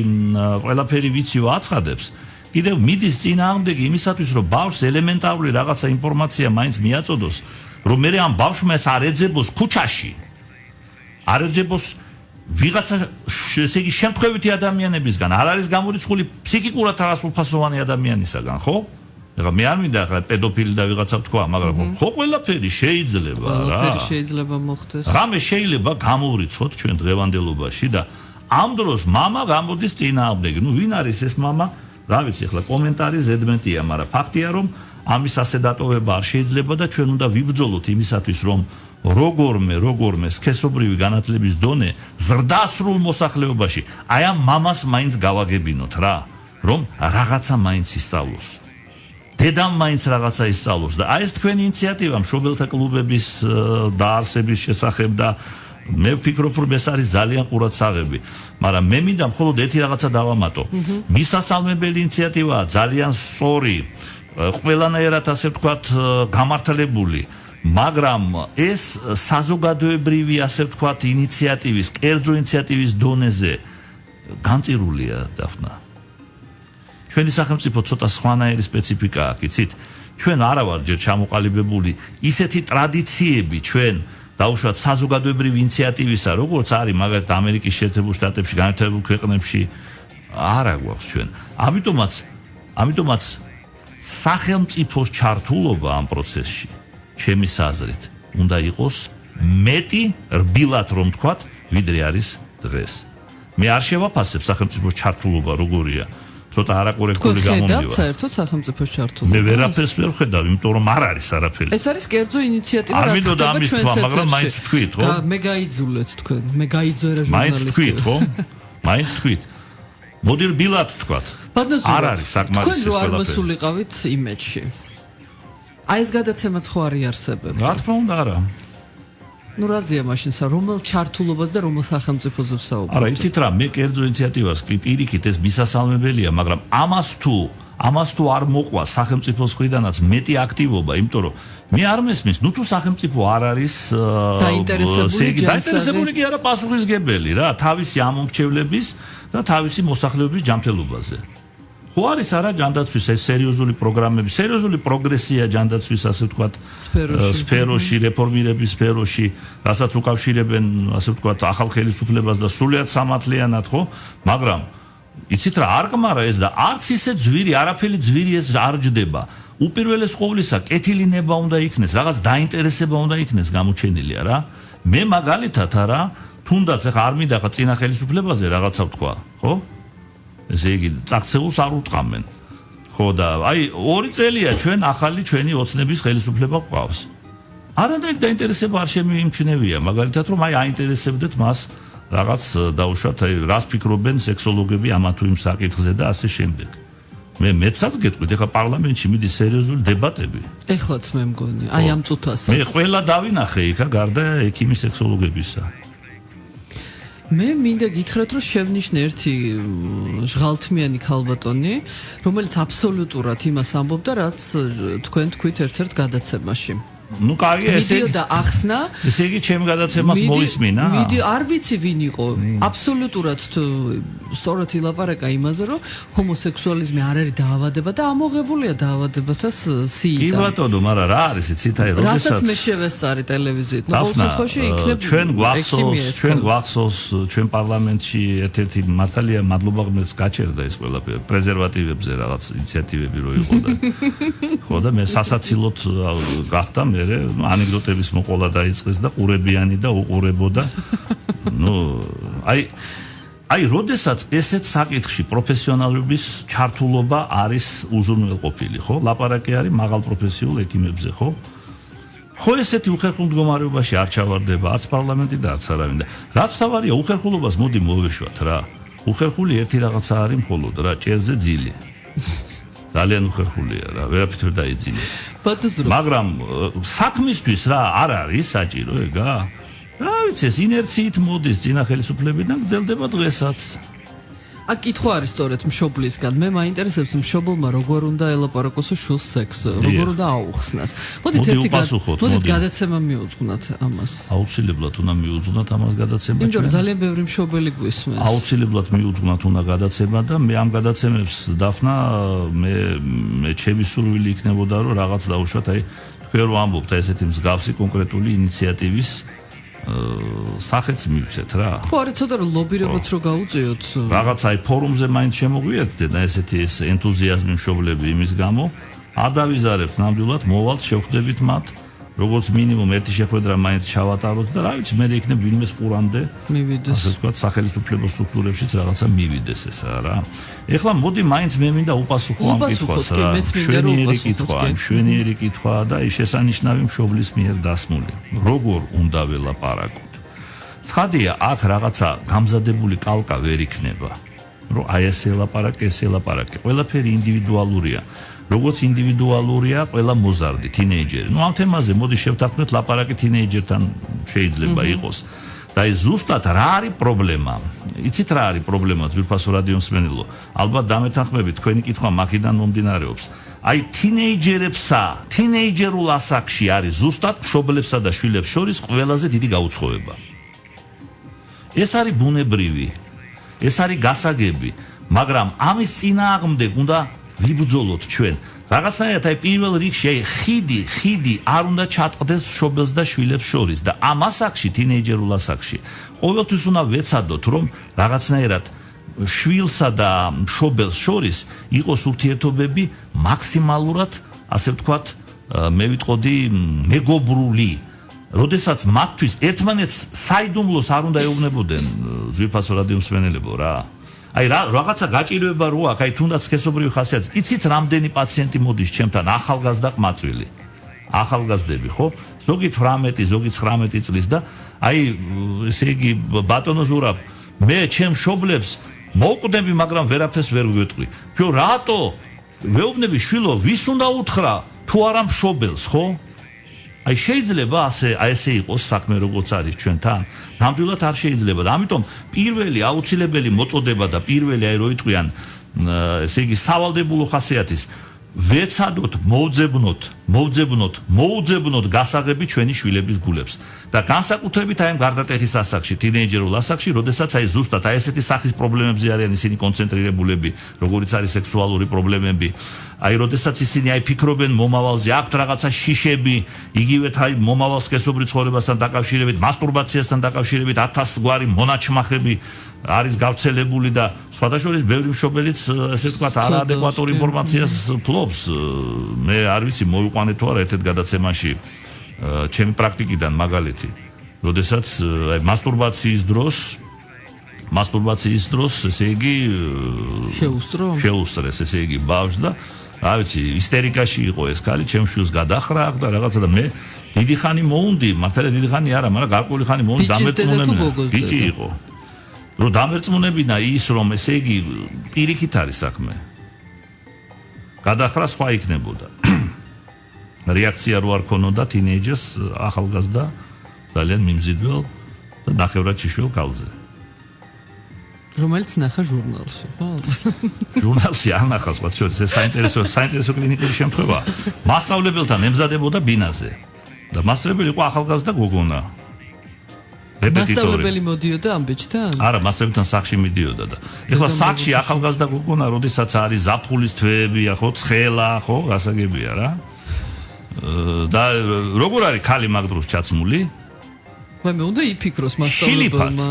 Speaker 4: ყველაფერი ვიციო აცხადებს. კიდევ მიდის წინააღმდეგი იმისათვის რომ ბავშვს ელემენტარული რაღაცა ინფორმაცია მაინც მიაწოდოს, რომ მე ამ ბავშვმა ეს არ ეძებოს ქუჩაში. არ ეძებოს ვიღაცა ესე იგი შემთხვევითი ადამიანებისგან, არ არის გამორიცხული ფსიქიკურად არასრულფასოვანი ადამიანისაგან, ხო? ეხლა მე არ მინდა ახლა პედოფილი და ვიღაცა თქვა, მაგრამ ხო ყველაფერი შეიძლება რა.
Speaker 3: ყველაფერი შეიძლება მოხდეს.
Speaker 4: რამე შეიძლება გამოვრიცხოთ ჩვენ დღევანდელობაში და ამ დროს мама გამოდის წინააღმდეგი. ნუ ვინ არის ეს мама? რა ვიცი, ახლა კომენტარი ზედმეტია, მაგრამ ფაქტია რომ ამის ასე დატოვება არ შეიძლება და ჩვენ უნდა ვიბრძოლოთ იმისათვის რომ როგორმე სქესობრივი განათლების დონე ზრდასრულ მოსახლეობაში აი ამ მამას მაინც გავაგებინოთ რა, რომ რაღაცა მაინც ისწავლოს. დედამ მაინც რაღაცა ისწავლოს და აი ეს თქვენი ინიციატივა მშობელთა კლუბების დაარსების შესახებ და მე ვფიქრობ რომ ეს არის ძალიან ყურადსაღები, მაგრამ მე მინდა მხოლოდ ერთი რაღაცა დავამატო. მისასალმებელი ინიციატივაა, ძალიან სწორი, ყველანაირად ასე ვთქვათ გამართლებული, მაგრამ ეს საზოგადოებრივი ასე ვთქვათ ინიციატივის, კერძო ინიციატივის დონეზე განწირულია დაფნა. ჩვენი სახელმწიფო ცოტა სხვანაირი სპეციფიკა აქვს, იცით? ჩვენ არა ვარ ჯერ ჩამოყალიბებული ისეთი ტრადიციები ჩვენ დაუშვათ საზოგადოებრივი ინიციატივისა, როგორც არის მაგალითად ამერიკის შეერთებულ შტატებში, განვითარებულ ქვეყნებში, არა გვაქვს ჩვენ. ამიტომაც სახელმწიფოს ჩართულობა ამ პროცესში, ჩემი აზრით, უნდა იყოს მეტი რბილად რომ თქვათ, ვიდრე არის დღეს. მე არ შევაფასებ სახელმწიფოს ჩართულობა როგორია. ცოტა არაკორექტული გამომივა.
Speaker 3: ხედავთ საერთოდ სახელმწიფოს ჩართულობა?
Speaker 4: მე ვერაფერს ვერ ხედავ, იმიტომ რომ არ არის არაფერი.
Speaker 3: ეს არის კერძო ინიციატივა, რაც ხდება ჩვენს ეთერში.
Speaker 4: მაგრამ მაინც თქვით, ხო?
Speaker 3: მე გაიძულეთ თქვენ, მე გაიძვერა ჟურნალისტი.
Speaker 4: მაინც თქვით, ხო? მაინც თქვით. მოდი რბილად თქვათ. არ არის საკმარისი ეს
Speaker 3: ყველაფერი. თქვენ
Speaker 4: ყველაფერი.
Speaker 3: რო არ მოსულიყავით იმეჯში. აი ეს გადაცემაც ხო არ იარსებებდა.
Speaker 4: რა თქმა უნდა არა.
Speaker 3: ნუ რაზეა მაშინ რომელ ჩართულობას და რომელ სახელმწიფოზე ვსაუბრობთ?
Speaker 4: არა, იცით რა, მე კერძო ინიციატივას პირიქით ეს მისასალმებელია, მაგრამ ამას თუ არ მოყვა სახელმწიფოს მხრიდანაც მეტი აქტივობა, იმიტომ რომ მე არ მესმის, ნუ თუ სახელმწიფო არ არის დაინტერესებული კი არა პასუხისგებელი რა, თავისი ამომრჩევლების და თავისი მოსახლეობის ჯანმრთელობაზე. ხო არის არა ჯანდაცვის ეს სერიოზული პროგრამები, სერიოზული პროგრესია ჯანდაცვის ასე ვთქვათ სფეროში, რეფორმირების სფეროში, რასაც უკავშირებენ ასე ვთქვათ ახალ ხელისუფლებას და სრულიად სამართლიანად, ხო? მაგრამ იცით რა, არ გმარა ეს და არც ისე ძვირი, არაფერი ძვირი ეს არ ჯდება. უპირველეს ყოვლისა, კეთილინება უნდა იქნეს, რაღაც დაინტერესება უნდა იქნეს გამოჩენილია რა. მე მაგალითად არა, თუნდაც ახლა არ მინდა ხა წინა ხელისუფლებაზე რაღაცა ვთქვა, ხო? ესე იგი წაქცეულს არ უტყამენ. ხო და აი 2 წელია ჩვენ ახალი ჩვენი ოცნების ხელისუფლება გვყავს. არანაირი დაინტერესება არ შემიმჩნევია, მაგალითად რომ აი აინტერესებდეთ მას რაღაც დაუშვათ აი რას ფიქრობენ სექსოლოგები ამა თუ იმ საკითხზე და ასე შემდეგ. მეცაც გეტყვით, ეხლა პარლამენტში მიდის სერიოზული დებატები.
Speaker 3: ეხლაც მე მგონი, აი ამ წუთასაც.
Speaker 4: მე ყველა დავინახე იქა გარდა ექიმის სექსოლოგებისა.
Speaker 3: მე მინდა გითხრათ, რომ შევნიშნე ერთი ჟღალთმიანი ქალბატონი, რომელიც აბსოლუტურად იმას ამბობდა, რაც თქვენ თქვით ერთ-ერთ გადაცემაში.
Speaker 4: ნუ კარგი, ესე
Speaker 3: ვიდეო და ახსნა.
Speaker 4: ესე იგი ჩემი გადაცემას მოისმინა?
Speaker 3: არ ვიცი ვინ იყო. აბსოლუტურად სწორად ილაპარაკა იმაზე, რომ ჰომოსექსუალიზმი არ არის დაავადება და ამოღებულია დაავადებათა სიიდან.
Speaker 4: კი ბატონო, მაგრამ რა არის იცით, აი
Speaker 3: რასაც მე შევესწარი ტელევიზიით. ნუ ყოველთვის იქნებ
Speaker 4: ჩვენ გვახსოვს ჩვენ პარლამენტში ერთ-ერთი მართალია მადლობა ღმერთს გაჩერდა ეს ყველაფერი პრეზერვატივებზე რაღაც ინიციატივები რო იყო და ხო და მე სასაცილოდ გახდა მე ანეკდოტების მოყოლა დაიწყეს და ყურებიანი და უყურებოდა. ნუ აი აი, როდესაც ესეთ საკითხში პროფესიონალობის ჩართულობა არის უზრუნველყოფილი, ხო? ლაპარაკი არის მაღალ პროფესიულ ექიმებზე, ხო? ხო ესეთი უხერხულ მდგომარეობაში არ ჩავარდება არც პარლამენტი და არც არავინ და რაც თავარია უხერხულობას მოდი მოვეშვათ რა. უხერხული ერთი რაღაცა არის მხოლოდ რა, ჭერზე ძილი. ძალიან უხერხულია რა, ვერაფრით ვერ დაიძინე. მაგრამ საქმისთვის რა არ არის საჭირო ეგა? რა ვიცი, ეს ინერციით მოდის წინა ხელისუფლებიდან გრძელდება დღესაც.
Speaker 3: აქ კითხვა არის სწორედ მშობლისგან. მე მაინტერესებს მშობლმა როგორ უნდა ელაპარაკოსო შვილს სექსზე, როგორ უნდა აუხსნას. მოდით გადაცემა მიუძღვნათ ამას.
Speaker 4: აუცილებლად უნდა მიუძღვნათ ამას გადაცემა.
Speaker 3: იმიტომ რომ ძალიან ბევრი მშობელი გვისმენს.
Speaker 4: აუცილებლად მიუძღვნათ უნდა გადაცემა და მე ამ გადაცემებს დაფნა მე ჩემი სურვილი იქნებოდა რომ რაღაც დაუშვათ, აი თქვენ რომ ამბობთ ესეთი მსგავსი კონკრეტული ინიციატივის სახეც მივცეთ რა.
Speaker 3: ხო, არის ცოტა რომ ლობირებაც რო გაუწიოთ.
Speaker 4: რაღაც აი ფორუმზე მაინც შემოგვიერთდეთ და ესეთი ეს ენთუზიაზმი მშობლები იმის გამო არ დავიზარებთ ნამდვილად მოვალთ შევხვდებით მათ როგორც მინიმუმ ერთი შეხვედრა მაინც ჩავატაროთ და რა ვიცი მე იქნებ ვინმეს ყურამდე
Speaker 3: მივიდეს.
Speaker 4: ასე ვთქვათ სახელმწიფო სტრუქტურებშიც რაღაცა მივიდეს ეს რა. ეხლა მოდი მაინც მე მინდა უპასუხო ამ კითხვას რა. შვენიერი კითხვა და ის შესანიშნავი მშობლის მიერ დასმული. როგორ უნდა ველაპარაკოთ? ხადია აქ რაღაცა გამზადებული კალკა ვერ იქნება. რომ აი ეს ელაპარაკე, ეს ელაპარაკე. ყველაფერი ინდივიდუალურია. როგორც ინდივიდუალურია ყველა მოზარდი თინეიჯერი. ნუ ამ თემაზე მოდი შევთანხმდეთ ლაპარაკი თინეიჯერთან შეიძლება იყოს. და ის ზუსტად რა არის პრობლემა? იცით რა არის პრობლემა ძვირფასო რადიო მსმენელო? ალბათ დამეთანხმებით თქვენი კითხვა მაგიდან მომდინარეობს. აი თინეიჯერებსა, თინეიჯერულ ასაკში არის ზუსტად მშობლებსა და შვილებს შორის ყველაზე დიდი გაუცხოება. ეს არის ბუნებრივი, ეს არის გასაგები, მაგრამ ამის წინააღმდეგ უნდა ვიბრძოლოთ ჩვენ. რაღაცნაირად აი პირველ რიგში აი ხიდი არ უნდა ჩატყდეს მშობელს და შვილებს შორის და ამ ასაკში, თინეიჯერულ ასაკში, ყოველთვის უნდა ვეცადოთ, რომ რაღაცნაირად შვილსა და მშობელს შორის იყოს ურთიერთობები მაქსიმალურად, ასე ვთქვათ, მე ვიტყოდი მეგობრული. როდესაც მათთვის ერთმანეთს საიდუმლოს არ უნდა ეუბნებოდნენ ძვირფასო რადიო მსმენელებო რა. აი რაღაცა გაჭირვება რო აქვს, აი თუნდაც სქესობრივი ხასიათის. იცით რამდენი პაციენტი მოდის ჩემთან ახალგაზრდა ყმაწვილი? ახალგაზრდები, ხო? ზოგი 18, ზოგი 19 წლის და აი ესე იგი ბატონო ზურაბ, მე ჩემ მშობლებს მოვკვდები, მაგრამ ვერაფერს ვერ ვიტყვი. ჩვენ რატო ვეუბნები შვილო, ვის უნდა უთხრა თუ არა მშობელს, ხო? აი შეიძლება ესე იყოს საქმე როგორც არის ჩვენთან? ნამდვილად არ შეიძლება და ამიტომ პირველი აუცილებელი მოწოდება და პირველი აი რო იტყვიან ესე იგი სავალდებულო ხასიათის ვეცადოთ მოუძებნოთ გასაღები ჩვენი შვილების გულებს და განსაკუთრებით აი ამ გარდატეხის ასაკში, თინეიჯერულ ასაკში, როდესაც აი ზუსტად აი ესეთი სახის პრობლემებზე არიან ისინი კონცენტრირებულები, როგორიც არის სექსუალური პრობლემები. აი როდესაც ისინი აი ფიქრობენ მომავალზე, აქვთ რაღაცა შიშები, იგივე აი მომავალ სქესობრივ ცხოვრებასთან დაკავშირებით, მასტურბაციასთან დაკავშირებით 1000 გვარი მონაჩმახები არის გავრცელებული და სხვადასხვა ბევრი მშობელიც ესე ვთქვათ არაადეკვატურ ინფორმაციას ფლობს. მე არ ვიცი მოვიყვანე თუ არა ერთ გადაცემაში ჩემი პრაქტიკიდან მაგალითი, როდესაც აი მასტურბაციის დროს ესე იგი შეუსწრეს ესე იგი ბავშვს და რა ვიცი ისტერიკაში იყო ეს ქალი, ჩემს შვილს გადახრა და რაღაცა და მე დიდი ხანი მოუნდი, მართალია დიდი ხანი არა, მაგრამ გარკვეული ხანი მოუნდი დამერწმუნებინა. ბიჭი იყო. რომ დამერწმუნებინა ის რომ ესე იგი პირიქით არის საქმე. გადახრა სხვა იქნებოდა. რეაქცია რო არ ქონოდა თინეიჯერს ახალგაზრდა ძალიან მიმზიდველ და ნახევრად შიშველ ქალზე.
Speaker 3: რომელიც ნახა ჟურნალში, ხო?
Speaker 4: ჟურნალში არ ნახა სხვა შორის, ეს საინტერესო კლინიკური შემთხვევაა. მასწავლებელთან ემზადებოდა ბინაზე და მასწავლებელი იყო ახალგაზრდა გოგონა.
Speaker 3: მასწავლებელი მოდიოდა ამ ბიჭთან?
Speaker 4: არა, მასწავლებელთან სახლში მიდიოდა და ეხლა სახლში ახალგაზრდა გოგონა, როდესაც არის ზაფხულის თვეებია, ხო, ცხელა, ხო, გასაგებია რა. და როგორ არის ქალი მაგ დროს ჩაცმული?
Speaker 3: მე უნდა იფიქროს მასწავლებელმა.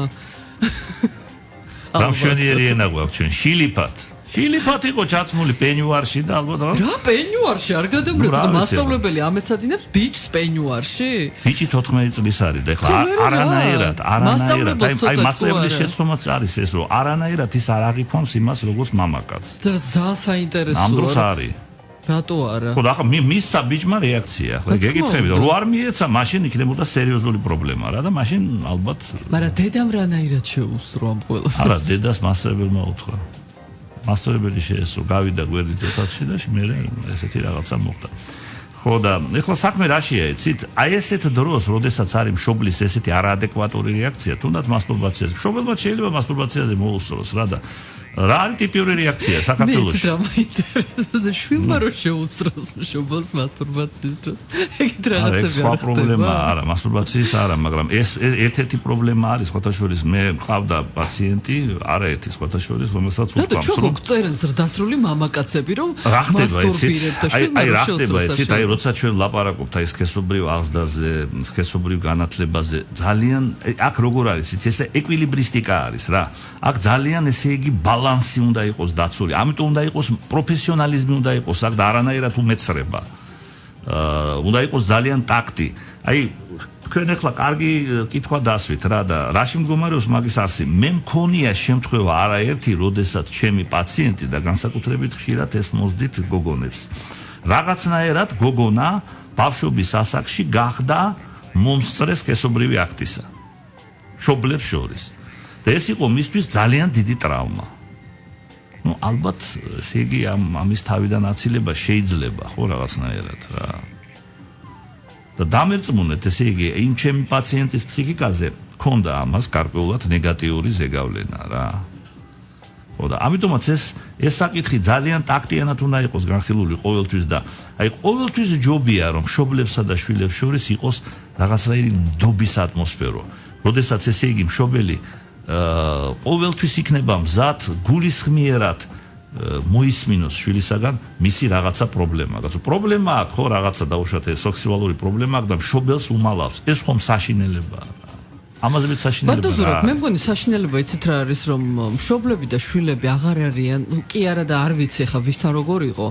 Speaker 4: რამშვენიერი ენა გვაქვს ჩვენ, შილიფად. შილიფათ იყო ჩაცმული პენიუარში და ალბათ
Speaker 3: რა პენიუარში არ გადამრეთ მასწავლებელი ამეცადინებს ბიჭს პენიუარში
Speaker 4: ბიჭი 14 წლის არის და ეხლა არანაირად აი მასწავლებლის შეცდომაც არის ეს რომ არანაირად ის არ აღიქვამს იმას როგორც მამაკაც
Speaker 3: და ძალიან საინტერესოა
Speaker 4: ამ დროს არის
Speaker 3: რატო არა
Speaker 4: ხო და ახლა მისცა ბიჭმა რეაქცია ახლა გეკითხები რომ არ მიეცა მაშინ იქნებოდა სერიოზული პრობლემა რა და მაშინ ალბათ
Speaker 3: მაგრამ დედამ რანაირად შეუსწრო ამ ყველას
Speaker 4: არა დედას მასწავლებელმა უთხრა მასწავლებელი შეესწრო გავიდა გვერდით ოთახში და მე ესეთი რაღაცა მოხდა ხო და ეხლა საქმე რაშია იცით აი ესეთ დროს როდესაც არის მშობლის ესეთი არაადეკვატური რეაქცია თუნდაც მასტურბაციაზე მშობელმა შეიძლება მასტურბაციაზე მოუსწროს რა და რა არის ტიპიური რეაქცია საქართველოში?
Speaker 3: მე რა მაინტერესებს შვილმა რო შეუსწროს მშობელს მასტურბაციის დროს. ეგეთ რაღაცები
Speaker 4: არა პრობლემა არა, მასტურბაციის არა, მაგრამ ეს ერთ-ერთი პრობლემა არის ხოთაშორის მე მყავდა პაციენტი, არაერთი ხოთაშორის, რომელსაც
Speaker 3: უყვარს რომ წერენ ზრდასრული მამაკაცები რომ
Speaker 4: მასტურბირებთ და შვილმა რო შეუსწროს. აი როცა ჩვენ ლაპარაკობთ აი სქესობრივ აღზრდაზე, სქესობრივ განათლებაზე, ძალიან აქ როგორ არის იცი ეს ეკვილიბრისტიკა არის რა. აქ ძალიან ესე იგი ბალანსი უნდა იყოს დაცული. ამიტომ უნდა იყოს პროფესიონალიზმი უნდა იყოს აქ და არანაირად უმეცრება. უნდა იყოს ძალიან ტაქტი. აი თქვენ ახლა კარგი კითხვა დასვით რა და რაში მდგომარეობს მაგის არსი. მე მქონია შემთხვევა არაერთი, როდესაც ჩემი პაციენტი და განსაკუთრებით ხშირად ეს მოსდით გოგონებს. რაღაცნაირად გოგონა ბავშვობის ასაკში გახდა მომსწრე სქესობრივი აქტისა. მშობლებს შორის. და ეს იყო მისთვის ძალიან დიდი ტრავმა. ну ალბათ ესე იგი ამის თავიდან აცილება შეიძლება ხო რაღაცნაირად რა. და დამერწმუნეთ ესე იგი იმ ჩემი პაციენტის ფსიქიკაზე ქონდა ამას გარკვეულად ნეგატიური ზეგავლენა რა. ხო და ამიტომაც ეს საკითხი ძალიან ტაქტიანად უნდა იყოს განხილული ყოველთვის და აი ყოველთვის ჯობია რომ მშობლებსა და შვილებს შორის იყოს რაღაცნაირი ნდობის ატმოსფერო. როდესაც ესე იგი მშობელი ყოველთვის იქნება მზად გულისხმიერად მოისმინოს შვილისაგან მისი რაღაცა პრობლემა. პრობლემა აქვს ხო რაღაცა დაუშვათ სექსუალური პრობლემა აქვს და მშობელს უმალავს. ეს ხომ საშინელებაა. ამაზე მეც საშინელებაა.
Speaker 3: ბატონო, მე მგონი საშინელება იცით რა არის რომ მშობლები და შვილები აღარ არიან, კი არა და არ ვიცი ხა ვისთან როგორ იყო.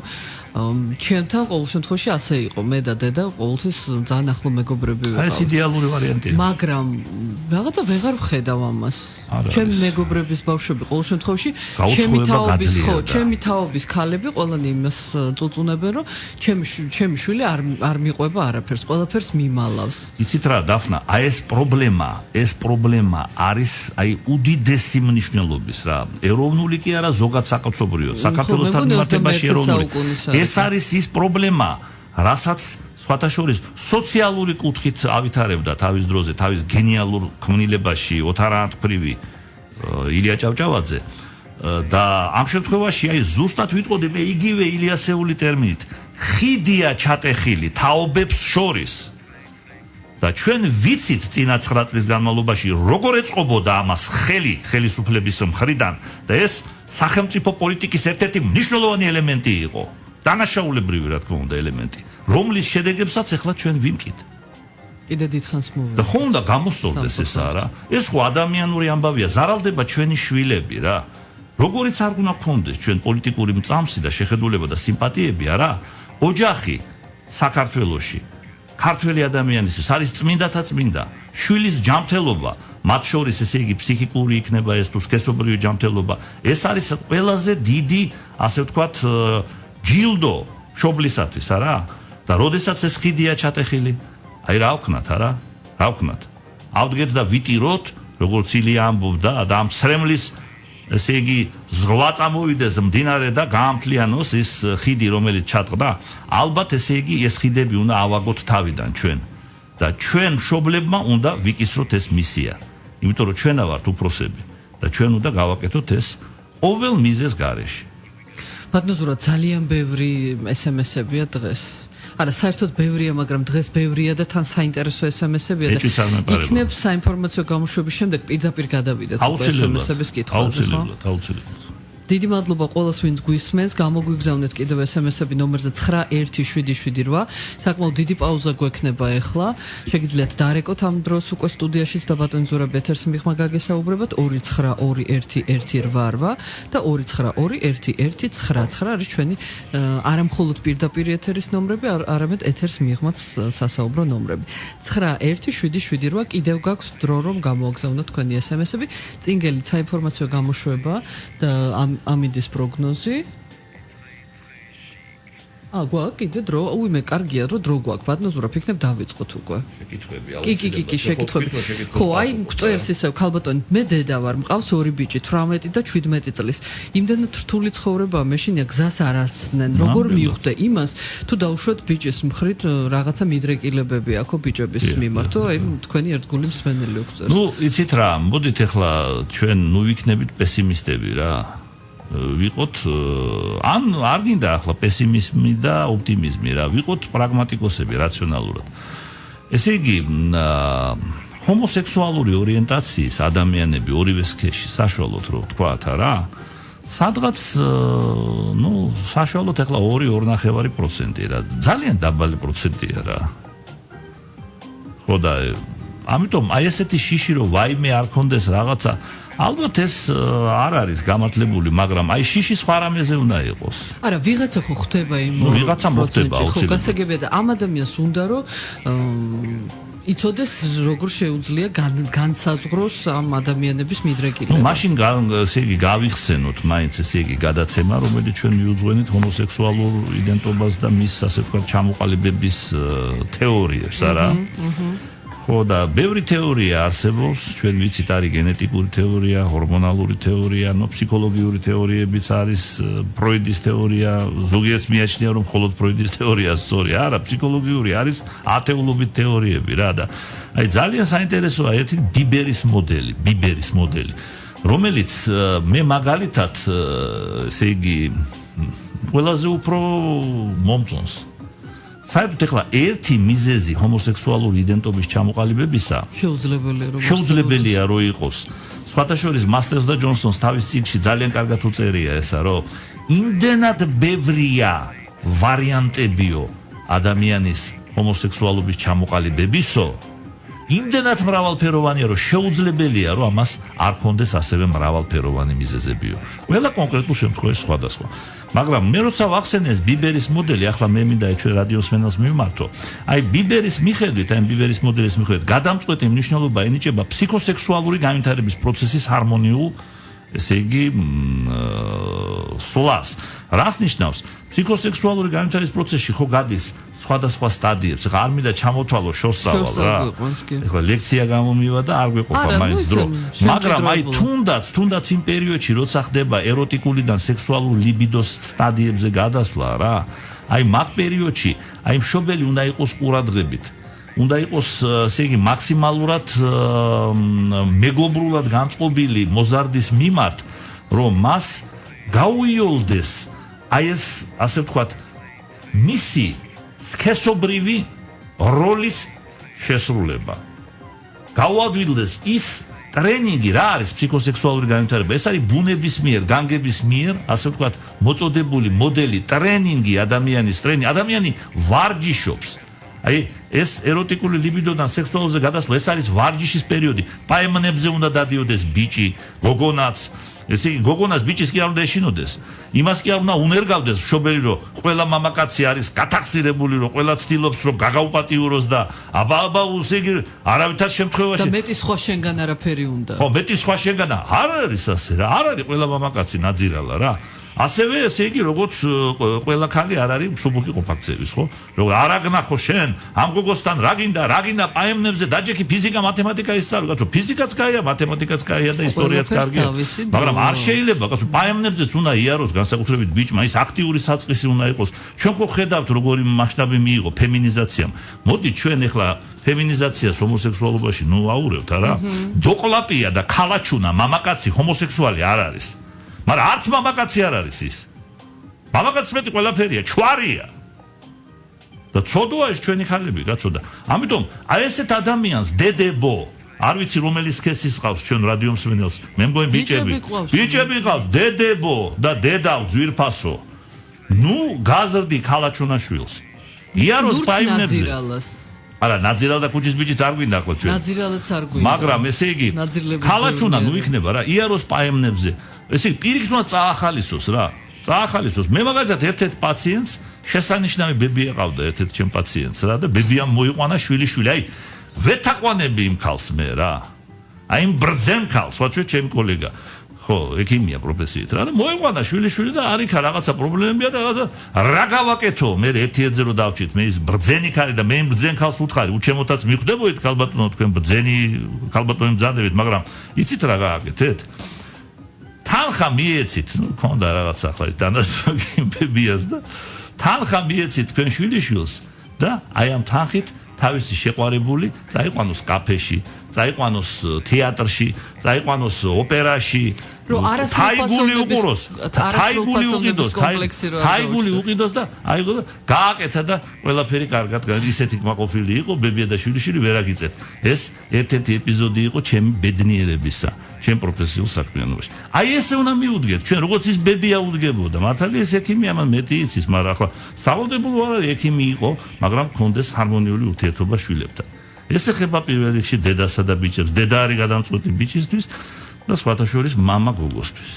Speaker 3: ჩემთან ყოველ შემთხვევაში ასე იყო მე და დედა ყოველთვის ძალიან ახლო მეგობრები ვიყავით.
Speaker 4: ეს იდეალური ვარიანტია.
Speaker 3: მაგრამ რაღაცა ვეღარ ვხედავ ამას. ჩემი მეგობრების ბავშვები ყოველ შემთხვევაში ჩემი თაობის ქალები ყველანი იმას წუწუნებენ რომ ჩემი შვილი არ მიყვება არაფერს, ყველაფერს მიმალავს.
Speaker 4: იცით რა დაფნა, აი ეს პრობლემა არის აი უდიდესი მნიშვნელობის რა. ეროვნული კი არა ზოგად საკაცობრიოდ. საქართველოსთან მიმართებაში ეროვნული. ეს არის ის პრობლემა, რასაც სხვათა შორის სოციალური კუთხით ავითარებდა თავის დროზე, თავის გენიალურ ქმნილებაში ოთარ ანთქმრივი ილია ჭავჭავაძე და ამ შემთხვევაში აი ზუსტად ვიტყოდი მე იგივე ილიასეული ტერმინით ხიდია ჩატეხილი თაობებს შორის და ჩვენ ვიცით წინა 9 წლის განმავლობაში როგორ ეწყობოდა ამას ხელისუფლების მხრიდან და ეს სახელმწიფო პოლიტიკის ერთ-ერთი მნიშვნელოვანი ელემენტი იყო. დანაშაულებრივი რა თქმა უნდა ელემენტი, რომლის შედეგებსაც ახლა ჩვენ ვიმკით.
Speaker 3: კიდე დიდხანს მოვიდა.
Speaker 4: და ხომ უნდა გამოსწორდეს ეს არა? ეს ხო ადამიანური ამბავია, ზარალდება ჩვენი შვილები რა. როგორიც არ უნდა გქონდეს ჩვენ პოლიტიკური მწამსი და შეხედულება და სიმპათიები არა? ოჯახი საქართველოში ქართველი ადამიანისთვის არის წმინდათა წმინდა. შვილის ჯანმრთელობა, მათ შორის ესე იგი ფსიქიკური იქნება ეს თუ სქესობრივი ჯანმრთელობა, ეს არის ყველაზე დიდი, ასე ვთქვათ, ჯილდო მშობლისათვის არა? და როდესაც ეს ხიდია ჩატეხილი, აი რა ვქნათ არა? რა ვქნათ? ავდგეთ და ვიტიროთ, როგორც ილია ამბობდა და ამ სრემლის ესე იგი ზღვა წამოვიდეს მდინარე და გაამთლიანოს ის ხიდი რომელიც ჩატყდა. ალბათ ესე იგი ეს ხიდები უნდა ავაგოთ თავიდან ჩვენ. და ჩვენ მშობლებმა უნდა ვიკისროთ ეს მისია. იმიტომ რომ ჩვენა ვართ უფროსები და ჩვენ უნდა გავაკეთოთ ეს ყოველ მიზეს გარეშე.
Speaker 3: ბატონო, ძალიან ბევრი SMS-ებია დღეს. არა, საერთოდ ბევრია, მაგრამ დღეს ბევრია და თან საინტერესო SMS-ებია და იქნებ საინფორმაციო გამოშვების შემდეგ პირდაპირ გადავიდეთ SMS-ების კითხვაზე, ხო?
Speaker 4: აუცილებლად.
Speaker 3: დიდი მადლობა ყველას, ვინც გვისმენს. გამოგვიგზავნეთ კიდევ SMS-ები ნომერზე 917778. საკმაოდ დიდი პაუზა გვექნება ახლა. შეგიძლიათ დარეკოთ ამ დროს უკვე სტუდიაშიც და ბატონ ზურაბ ეთერს მიღმა გაგესაუბრებათ 292188 და 292119 არის ჩვენი არა მხოლოდ პირდაპირ ეთერის ნომრები, არამედ ეთერს მიღმაც სასაუბრო ნომრები. 917778 კიდევ გაქვთ დრო რომ გამოაგზავნოთ თქვენი SMS-ები. წინგელი საინფორმაციო გამოშვება და ამინდის პროგნოზი. გვაქვს კიდე დრო, მე კარგია რომ დრო გვაქვს. ბატონო ზურაბ, იქნებ დავიწყოთ უკვე.
Speaker 4: შეკითხვები
Speaker 3: კი, შეკითხვები. ხო, აი მწვერს ისევ ქალბატონი, მე დედა ვარ, მყავს ორი ბიჭი, 18 და 17 წლის. იმდენად რთული ცხოვრებაა, მეშინია გზას არ ასწნენ. როგორ მივხვდე იმას, თუ დაუშვათ ბიჭის მხრით რაღაცა მიდრეკილებები აქო ბიჭების მიმართ, აი თქვენი ერთგული მსმენელი უხწერს.
Speaker 4: ნუ, იცით რა, მოდით ახლა ჩვენ ვიქნებით პესიმისტები რა. ვიყოთ ან არ გინდა ახლა პესიმიზმი და ოპტიმიზმი რა, ვიყოთ პრაგმატიკოსები რაციონალურად. ესე იგი, ჰომოსექსუალური ორიენტაციის ადამიანები ორივე სქესში საშუალოდ რო ვთქვათ რა, სადღაც საშუალოდ ახლა 2.5% რა, ძალიან დაბალი პროცენტია რა. ხო და ამიტომ აი ესეთი შიში რომ ვაიმე არ კონდეს რაღაცა, ალბათ ეს არ არის გამართლებული, მაგრამ აი შიში სხვა რამეზე უნდა იყოს.
Speaker 3: არა, ვიღაცა ხო ხდება იმ
Speaker 4: ვიღაცა მოხდება აუცილებლად.
Speaker 3: ხო, გასაგებია და ამ ადამიანს უნდა რომ იცოდეს როგორ შეუძლია განსაზღვროს ამ ადამიანების მიდრეკილება.
Speaker 4: მაშინ ესე იგი გავიხსენოთ მაინც ესე იგი გადაცემა, რომელიც ჩვენ მიუძღვენით ჰომოსექსუალურ იდენტობას და მის ასე ვთქვათ ჩამოყალიბების თეორიებს, არა? ხო და ბევრი თეორია არსებობს, ჩვენ ვიცით არის გენეტიკური თეორია, ჰორმონალური თეორია, ფსიქოლოგიური თეორიებიც არის, ფროიდის თეორია, ზოგიერთს მიაჩნია რომ მხოლოდ ფროიდის თეორია სწორია, არა, ფსიქოლოგიური არის ათეულობით თეორიები რა და აი ძალიან საინტერესოა ერთი ბიბერის მოდელი, რომელიც მე მაგალითად ესე იგი ყველაზე უფრო მომწონს. საერთოდ ახლა ერთი მიზეზი ჰომოსექსუალური იდენტობის ჩამოყალიბებისა შეუძლებელია რომ იყოს. სხვათა შორის მასტერს და ჯონსონს თავის წიგნში ძალიან კარგად უწერია ესა, რომ იმდენად ბევრია ვარიანტებიო ადამიანის ჰომოსექსუალობის ჩამოყალიბებისო, იმდენად მრავალფეროვანია, რომ შეუძლებელია რომ ამას არ კონდეს ასევე მრავალფეროვანი მიზეზებიო. ყველა კონკრეტულ შემთხვევაში სხვადასხვა. მაგრამ მე როცა ვახსენე ბიბერის მოდელი, ახლა მე მინდა ჩვენ რადიოს მენელს მივმართო. აი ბიბერის მიხედვით, აი ბიბერის მოდელის მიხედვით, გადამწყვეტი მნიშვნელობა ენიჭება ფსიქოსექსუალური განვითარების პროცესის ჰარმონიულ, ესე იგი, სვლას. რას ნიშნავს? ფსიქოსექსუალური განვითარების პროცესში ხო გადის სხვადასხვა სტადიებს. ახლა არ მინდა ჩამოთვალო შოსავალ რა. ახლა ლექცია გამომივა და არ გვეყოფა მაინც დრო. მაგრამ აი თუნდაც იმ პერიოდში როცა ხდება ეროტიკულიდან სექსუალურ ლიბიდოს სტადიებზე გადასვლა რა. აი მაგ პერიოდში აი მშობელი უნდა იყოს ყურადღებით. უნდა იყოს ესე იგი მაქსიმალურად მეგობრულად განწყობილი მოზარდის მიმართ, რომ მას გაუიოლდეს აი ეს ასე ვთქვათ მისი სქესობრივი როლის შესრულება. გაუადვილდეს ის ტრენინგი რა არის ფსიქოსექსუალური განვითარება. ეს არის ბუნების მიერ, განგების მიერ, ასე ვთქვათ, მოწოდებული მოდელი ტრენინგი ადამიანი ვარჯიშობს. აი ეს ეროტიკული ლიბიდოდან სექსუალურზე გადასვლა, ეს არის ვარჯიშის პერიოდი. პაემნებზე უნდა დადიოდეს ბიჭი, გოგონაც. ესე იგი გოგონას ბიჭის კი არ უნდა ეშინოდეს. იმას კი არ უნდა უნერგავდეს მშობელი, რომ ყველა მამაკაცი არის გათახსირებული, რომ ყველა ცდილობს რომ გაგაუპატიუროს და აბა ესე იგი არავითარ შემთხვევაში
Speaker 3: და მეტი სხვა შენგან არაფერი უნდა.
Speaker 4: ხო, მეტი სხვა შენგან არ არის ასე რა. არ არის ყველა მამაკაცი ნაძირალა რა. ასევე ესე იგი როგორც ყველა ქალი არ არის მსუბუქი ყოფაქცევის, ხო? რომ არ აგნახო შენ ამ გოგოსთან რა გინდა პაემნებზე დაჯექი ფიზიკა მათემატიკა ისწავლო, კაცო ფიზიკაც კაია, მათემატიკაც კაია და ისტორიაც კარგია. მაგრამ არ შეიძლება, კაცო პაემნებზეც უნდა იაროს განსაკუთრებით ბიჭმა, ის აქტიური საწყისი უნდა იყოს. ჩვენ ხო ხედავთ როგორი მასშტაბი მიიღო ფემინიზაციამ. მოდი ჩვენ ახლა ფემინიზაციას ჰომოსექსუალობაში ნუ აურევთ არა? დოკლაპია და ქალაჩუნა მამაკაცი ჰომოსექსუალი არ არის. მაგრამ არც მამაკაცი არ არის ის. მამაკაცი მეტი ყველაფერია, ჩვარია. და ცოდოა ეს ჩვენი ხალები, კაცო და ამიტომ აი ესეთ ადამიანს დედებო, არ ვიცი რომელი სქესის ყავს ჩვენ რადიო მსმენელს მე მგონი ბიჭები ყავს დედებო და დედავ ძვირფასო ნუ გაზრდი ქალაჩუნაშვილს იაროს პაიმნებზე არა ნაძირალა და ქუჩის ბიჭიც არ გვინდა ხო ჩვენ
Speaker 3: ნაძირალაც არ გვინდა
Speaker 4: მაგრამ ესე იგი ქალაჩუნა ნუ იქნება რა იაროს პაიმნებზე ესე იგი პირიქით უნდა წაახალისოს რა წაახალისოს მე მაგალითად ერთ-ერთ პაციენტს შესანიშნავი ბები ეყავდა ერთ-ერთ ჩემ პაციენტს რა და ბებიამ მოიყვანა შვილი აი ვეთაყვანები იმ ქალს მე რა აი იმ ბრძენ ქალს ვაჩვე ჩემ კოლეგა ხო ექიმია პროფესიით რა და მოიყვანა შვილი და არიქა რაღაცა პრობლემებია და რაღაცა რა გავაკეთო მე ერთ-ერთზე რო დავჭით მე ის ბრძენი ქალი და მე იმ ბრძენ ქალს უთხარი უჩემოთაც მიხვდებოდით ქალბატონო თქვენ ბრძენი ქალბატონი მზადებით მაგრამ იცით რა გააკეთეთ თანხა მიეცით ნუ ქონდა რაღაც ახლა ის დანასვაგი ბებიას და თანხა მიეცით თქვენ შვილიშვილს და აი ამ თანხით თავისი შეყვარებული წაიყვანოს კაფეში, წაიყვანოს თეატრში, წაიყვანოს ოპერაში, თაიგული უყუროს, თაიგული უყიდოს და აი გააკეთა და ყველაფერი კარგად ისეთი კმაყოფილი იყო ბებია და შვილიშვილი ვერ აგიწეთ. ეს ერთ-ერთი ეპიზოდი იყო ჩემი ბედნიერებისა, ჩემ პროფესიულ საქმიანობაში. აი ესე უნდა მიუდგეთ, ჩვენ როგორც ის ბებია უდგებოდა, მართალია ეს ექიმი ამან მეტი იცის, მაგრამ ახლა სწავლდებულო არ არის ექიმი იყო, მაგრამ კონდეს ჰარმონიული ურთიერთობა შვილებთან. ეს ეხება პირველ რიგში დედასა და ბიჭებს, დედა არის გადამწყვეტი ბიჭისთვის და სხვათა შორის მამა გოგოსთვის.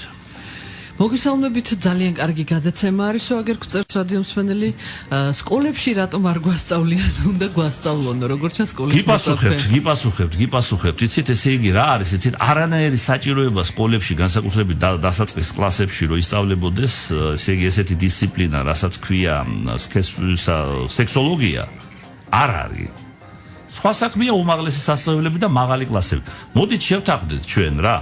Speaker 3: მოგესალმებით ძალიან კარგი გადაცემა არისო აგერ გწერს რადიო მსმენელი სკოლებში რატომ არ გვასწავლიან უნდა გვასწავლონ როგორც ჩანს სკოლებში გიპასუხებთ იცით ესე იგი რა არის იცით არანაირი საჭიროება სკოლებში განსაკუთრებით დასაწყის კლასებში რომ ისწავლებოდეს ესე იგი ესეთი დისციპლინა რასაც ქვია სექსოლოგია არ არის სხვა საქმეა უმაღლესი სასწავლებლები და მაღალი კლასები მოდით შევთანხმდეთ ჩვენ რა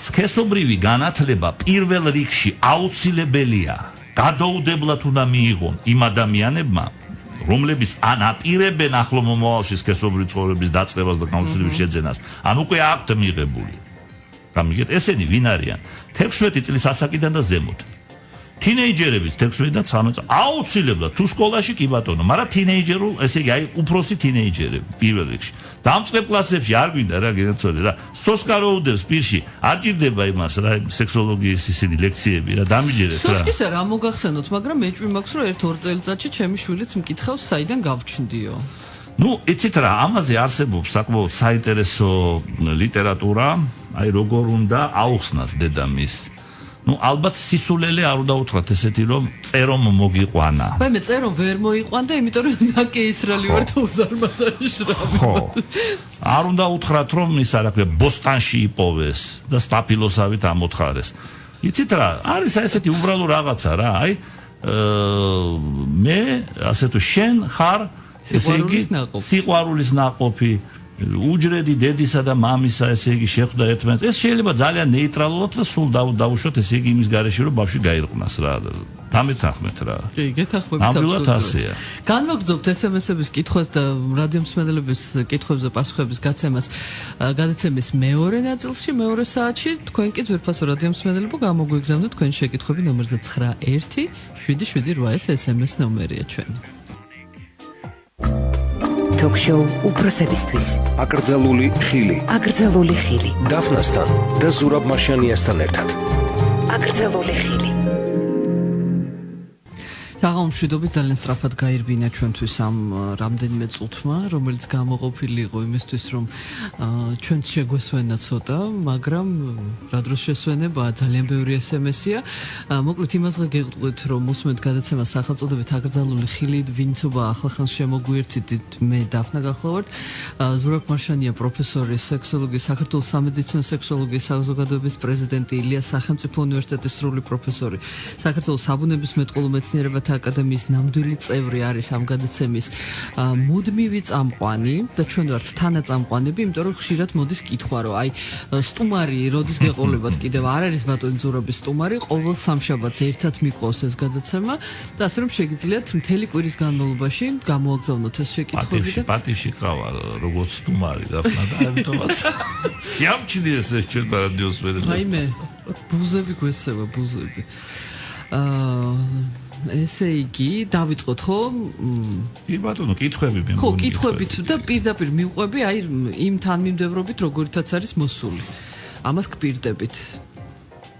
Speaker 3: სქესობრივი განათლება პირველ რიგში აუცილებელია გადაუდებლად უნდა მიიღონ იმ ადამიანებმა რომლებიც ან აპირებენ ახლო მომავალში სქესობრივი ცხოვრების დაწყებას და განვითარების შეძენას ან უკვე აქვთ მიღებული გამიგეთ ესენი ვინ არიან 16 წლის ასაკიდან და ზემოთ თინეიჯერების 16 და 13 აუცილებლად თუ სკოლაში კი ბატონო მაგრამ თინეიჯერულ ესე იგი აი უფროსი თინეიჯერები პირველ რიგში დამწყებ კლასებში არ გვინდა რა გენაცოლე რა სოსკაროუდებს პირში არ ჭირდება იმას რა სექსოლოგიის ისინი ლექციები რა დამიჯერეთ რა სოსკისა რა მოგახსენოთ მაგრამ მეჭვი მაქვს რომ 1-2 წელიწადში ჩემი შვილიც მკითხავს საიდან გავჩნდიო
Speaker 4: ნუ იცით რა ამაზე არსებობს საკმაოდ საინტერესო ლიტერატურა აი როგორ უნდა აუხსნას დედამის ну ალბათ სისულელე არ უნდა უთხრათ ესეთი რომ წერომ მოგიყვანა.
Speaker 3: მე წერომ ვერ მოიყვანდა, იმიტომ რომ ნაკე ისრაელი ვარ და უზარმაზარი შრომი.
Speaker 4: ხო. არ უნდა უთხრათ რომ ის არა ქვია ბოსტანში იპოვეს და სტაფილოსავით ამოთხარეს. იცით რა, არის ესეთი უბრალო რაღაცა რა, აი მე ასე თუ შენ ხარ ესე იგი სიყვარულის ნაყოფი უჯრედი დედისა და მამისა ესე იგი შეხვდა ერთმანეთს ეს შეიძლება ძალიან ნეიტრალურად და სულ დაუშვათ ესე იგი იმის გარეშე რომ ბავშვი გაირყვნას რა დამეთანხმეთ რა
Speaker 3: კი გეთანხმებით
Speaker 4: აბსოლუტურად
Speaker 3: განვაგრძობთ SMS-ების კითხვას და რადიო მსმენელების კითხვებზე პასუხების გაცემას გადაცემის მეორე ნაწილში მეორე საათში თქვენ კი ძვირფასო რადიო მსმენელებო გამოგვიგზავნოთ თქვენი შეკითხვები ნომერზე 917788 SMS ნომერია ჩვენი
Speaker 1: ток-შოუ უფროსებისთვის.
Speaker 2: აკრძალული ხილი.
Speaker 1: აკრძალული ხილი.
Speaker 2: დაფნასთან და ზურაბ მარშანიასთან ერთად.
Speaker 1: აკრძალული ხილი.
Speaker 3: საღამომშვიდობის ძალიან სწრაფად გაირბინა ჩვენთვის ამ რამდენიმე წუთმა, რომელიც გამოყოფილი იყო იმისთვის, რომ ჩვენც შეგვესვენა ცოტა, მაგრამ რა დროს შესვენება ძალიან ბევრი SMS-ია. მოკლედ იმასღა გეღწვით, რომ მოსმენთ გადაცემას სახელწოდებით აკრძალული ხილი, ვინცობა ახლახანს შემოგვიერთით, მე დაფნა გახლავართ. ზურაბ მარშანია პროფესორი სექსოლოგიის საქართველოს სამედიცინო სექსოლოგიის საზოგადოების პრეზიდენტი ილიას სახელმწიფო უნივერსიტეტის სრული პროფესორი საქართველოს საბუნების მეტყველო მეცნიერებათა აკადემიის ნამდვილი წევრი არის ამ გადაცემის მუდმივი წამყვანი და ჩვენ ვართ თანაწამყვანები, იმიტომ რომ ხშირად მოდის კითხვა, რომ აი სტუმარი როდის გეყოლებათ კიდევ არ არის ბატონი ზურაბის სტუმარი, ყოველ სამშაბათს ერთად მიყვავს ეს გადაცემა და ასე რომ შეგიძლიათ მთელი კვირის განმავლობაში გამოაგზავნოთ ეს შეკითხვები და
Speaker 4: პატიში ყავა როგორც სტუმარი დაფნა და ამიტომაც იამჩნიეს ეს ჩვენ რადიოს ვერა.
Speaker 3: აი მე ბუზები გვესება ბუზები. ესე იგი, დავიწყოთ ხო?
Speaker 4: კი ბატონო, კითხვები მე.
Speaker 3: ხო, კითხვებით და პირდაპირ მივყვები, აი იმ თანმიმდევრობით როგორითაც არის მოსული. ამას გპირდებით.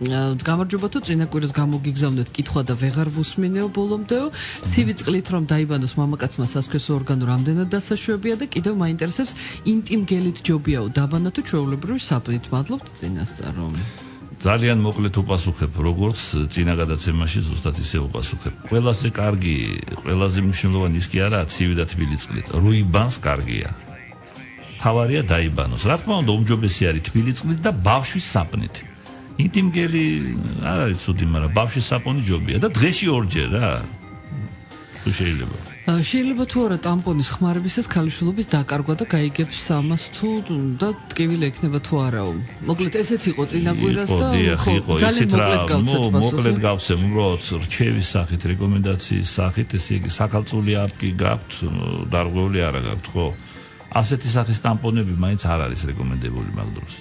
Speaker 3: გამარჯობა თუ წინა კვირას გამოგიგზავნეთ კითხვა და ვეღარ ვუსმინეო ბოლომდეო. ცივი წყლით რომ დაიბანოს მამაკაცმა სასქესო ორგანო რამდენად დასაშვებია და კიდევ მაინტერესებს ინტიმ გელით ჯობიაო დაბანა თუ ჩვეულებრივი საპნით. მადლობთ წინასწარო.
Speaker 4: ძალიან მოკლედ უპასუხებ, როგორც წინა გადაცემაში ზუსტად ისე უპასუხებ. ყველაზე კარგი, ყველაზე მნიშვნელოვანი ის კი არაა ცივი და თბილი წყლით. რუიბანს კარგია. თავარია დაიბანოს. რა თქმა უნდა, უმჯობესი არის თბილი წყლით და ბავშვის საპნით. ინტიმ გელი არ არის ცუდი, მაგრამ ბავშვის საპონი ჯობია და დღეში ორჯერ რა. თუ შეიძლება.
Speaker 3: შეიძლება თუ არა ტამპონის ხმარებისას ქალიშვილობის დაკარგვა და გაიგებს ამას თუ და ტკივილი ექნება თუ არაო. მოკლედ ესეც იყო წინა კვირას და ხო ძალიან მოკლედ გავცეთ პასუხი.
Speaker 4: მოკლედ გავცემ უბრალოდ რჩევის სახით, რეკომენდაციის სახით, ესე იგი საქალწული აპკი გაქვთ, დარღვეული არა გაქვთ, ხო? ასეთი სახის ტამპონები მაინც არ არის რეკომენდებული მაგ დროს.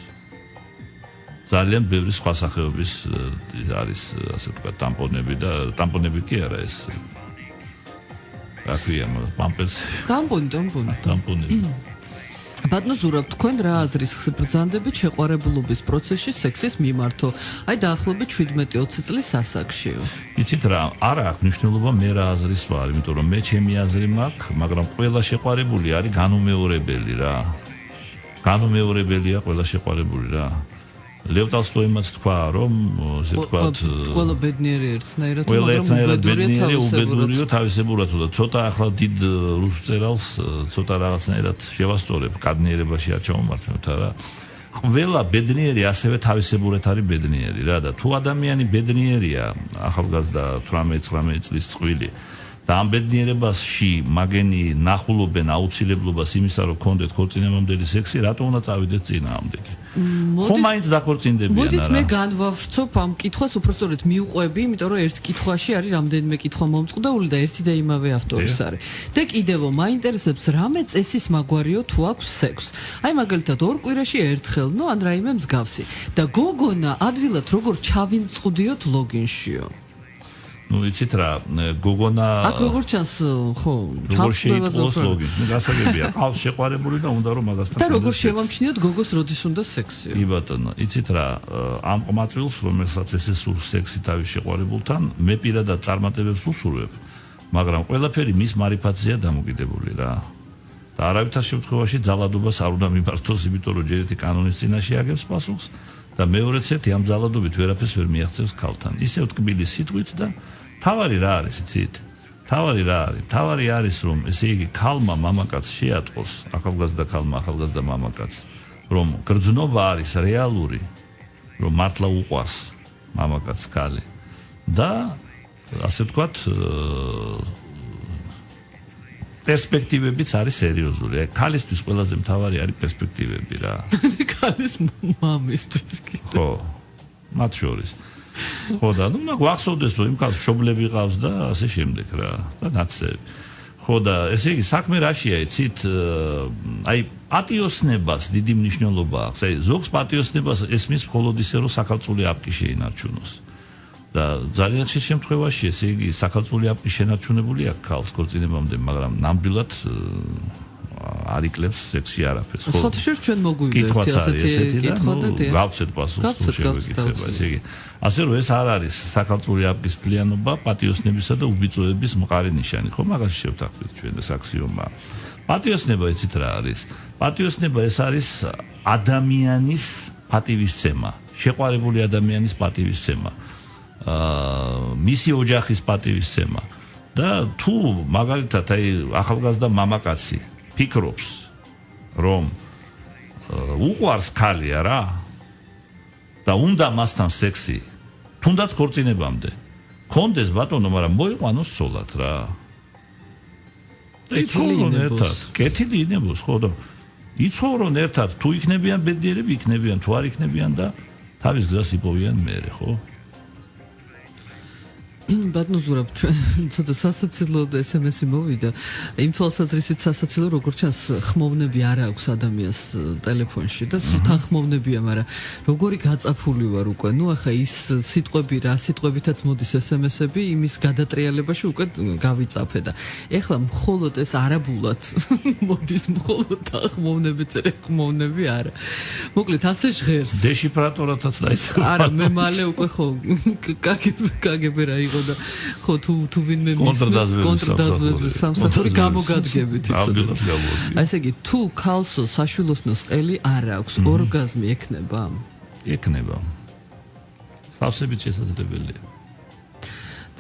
Speaker 4: ძალიან ბევრი სხვა სახეობის არის ასე ვთქვათ ტამპონები და ტამპონები კი არა ეს რა ქვია პამპერსი ტამპონები
Speaker 3: ბატონო ზურაბ თქვენ რა აზრის ბრძანდებით შეყვარებულობის პროცესში სექსის მიმართო აი დაახლოებით 17-20 წლის ასაკშიო
Speaker 4: იცით რა არა აქვს მნიშვნელობა მე რა აზრის ვარ იმიტომ რომ მე ჩემი აზრი მაქვს მაგრამ ყველა შეყვარებული არის განუმეორებელი რა განუმეორებელია ყველა შეყვარებული რა ლევ ტოლსტოიმაც თქვა რომ ესე ვთქვათ
Speaker 3: ყველა ბედნიერი ერთნაირად
Speaker 4: მაგრამ უბედურიო თავისებურად და ცოტა ახლა დიდ რუს წერალს ცოტა რაღაცნაირად შევასწორებ კადნიერებაში არ ჩამომართმევთ რა ყველა ბედნიერი ასევე თავისებურად არის ბედნიერი რა და თუ ადამიანი ბედნიერია ახალგაზრდა 18-19 წლის წყვილი და ამ ბედნიერებაში მაგენი ნახულობენ აუცილებლობას იმისა რომ კონდეთ ქორწინებამდელი სექსი რატომ უნდა წავიდეთ წინააღმდეგ ხო მაინც დაქორწინდებიან არა
Speaker 3: მოდით მე განვავრცობ ამ კითხვას უბრალოდ მიუყვები იმიტომ რომ ერთ კითხვაში არის რამდენიმე კითხვა მომწყდეული და ერთი და იმავე ავტორის არის და კიდევ მაინტერესებს რამე წესის მაგვარიო თუ აქვს სექს აი მაგალითად ორ კვირაში ერთხელ ნუ ან რაიმე მსგავსი და გოგონა ადვილად როგორ ჩავინწყდიოთ ლოგინშიო
Speaker 4: ну იცით რა გოგონა
Speaker 3: აქ როგორ ჩანს ხო
Speaker 4: როგორ შეიტყოს ლოგინი გასაგებია ყავს შეყვარებული და უნდა რომ მაგასთან
Speaker 3: და როგორ შევამჩნიოთ გოგოს როდის უნდა სექსი
Speaker 4: კი ბატონო იცით რა ამ ყმაწვილს რომელსაც ესე სურს სექსი თავის შეყვარებულთან მე პირადად წარმატებებს უსურვებ მაგრამ ყველაფერი მის მარიფატზეა დამოკიდებული რა და არავითარ შემთხვევაში ძალადობას არ უნდა მიმართოს იმიტომ რომ ჯერ ერთი კანონის წინაშე აგებს პასუხს და მეორეც ერთი ამ ძალადობით ვერაფერს ვერ მიაღწევს ქალთან ისევ ტკბილი სიტყვით და თავარი რა არის იცით? თავარი რა არის? თავარი არის რომ ესე იგი ქალმა მამაკაც შეატყოს, ახალგაზრდა ქალმა ახალგაზრდა მამაკაც, რომ გრძნობა არის რეალური, რომ მართლა უყვარს მამაკაც ქალი. და ასე ვთქვათ პერსპექტივებიც არის სერიოზული. ქალისთვის ყველაზე მთავარი არის პერსპექტივები რა.
Speaker 3: ქალის მამისთვის კი.
Speaker 4: ხო. მათ შორის ხო და ნუ გვახსოვდეს რომ იმ კაცს მშობლები ყავს და ასე შემდეგ რა და ნაცები ხო და ესე იგი საქმე რაშია იცით აი პატიოსნებას დიდი მნიშვნელობა აქვს აი ზოგს პატიოსნებას ესმის მხოლოდ ისე რომ საქალწული აპკი შეინარჩუნოს და ძალიან ხშირ შემთხვევაში ესე იგი საქალწული აპკი შენარჩუნებული აქვს ქალს ქორწინებამდე მაგრამ ნამდვილად არ იკლებს სექსი არაფერს
Speaker 3: ხო სხვადასხვა ჩვენ მოგვივიდეთ
Speaker 4: ასეთი კითხვა და გავცეთ პასუხს შევეკითხება ესე იგი ასე რომ ეს არ არის საქალწული აპკის პლიანობა პატიოსნებისა და უბიწოების მყარი ნიშანი ხო მაგას შევთანხმდით ჩვენ ეს აქსიომა პატიოსნება იცით რა არის პატიოსნება ეს არის ადამიანის პატივისცემა შეყვარებული ადამიანის პატივისცემა მისი ოჯახის პატივისცემა და თუ მაგალითად აი ახალგაზრდა მამაკაცი ფიქრობს რომ უყვარს ქალია რა და უნდა მასთან სექსი თუნდაც ქორწინებამდე კონდეს ბატონო მაგრამ მოიყვანოს ცოლად რა იცხოვრონ ერთად კეთილი ინებოს ხო და იცხოვრონ ერთად თუ იქნებიან ბედნიერები იქნებიან თუ არ იქნებიან და თავის გზას იპოვიან მერე ხო
Speaker 3: ბატონო ზურაბ ჩვენ ცოტა სასაცილო SMS-ი მოვიდა. იმ თვალსაზრისით სასაცილო როგორც ჩანს ხმოვნები არ აქვს ადამიანს ტელეფონში და სულთან ხმოვნებია, მაგრამ როგორი გაწაფული ვარ უკვე. ნუ ახლა ის სიტყვები რა სიტყვებითაც მოდის SMS-ები იმის გადატრიალებაში უკვე გავიწაფე და ეხლა მხოლოდ ეს არაბულად მოდის მხოლოდ ხმოვნები წერე ხმოვნები არა. მოკლედ ასე ჟღერს.
Speaker 4: დეშიფრატორათაც დაისახა.
Speaker 3: არა მე მალე უკვე ხო კაგები რა იყო და ხო თუ ვინმე კონტრდაზვეზვის სამსახური გამოგადგებით იცოდე. ასე იგი თუ ქალსო საშვილოსნოს ყელი არ აქვს ორგაზმი ექნება?
Speaker 4: ექნება. სავსებით შესაძლებელია.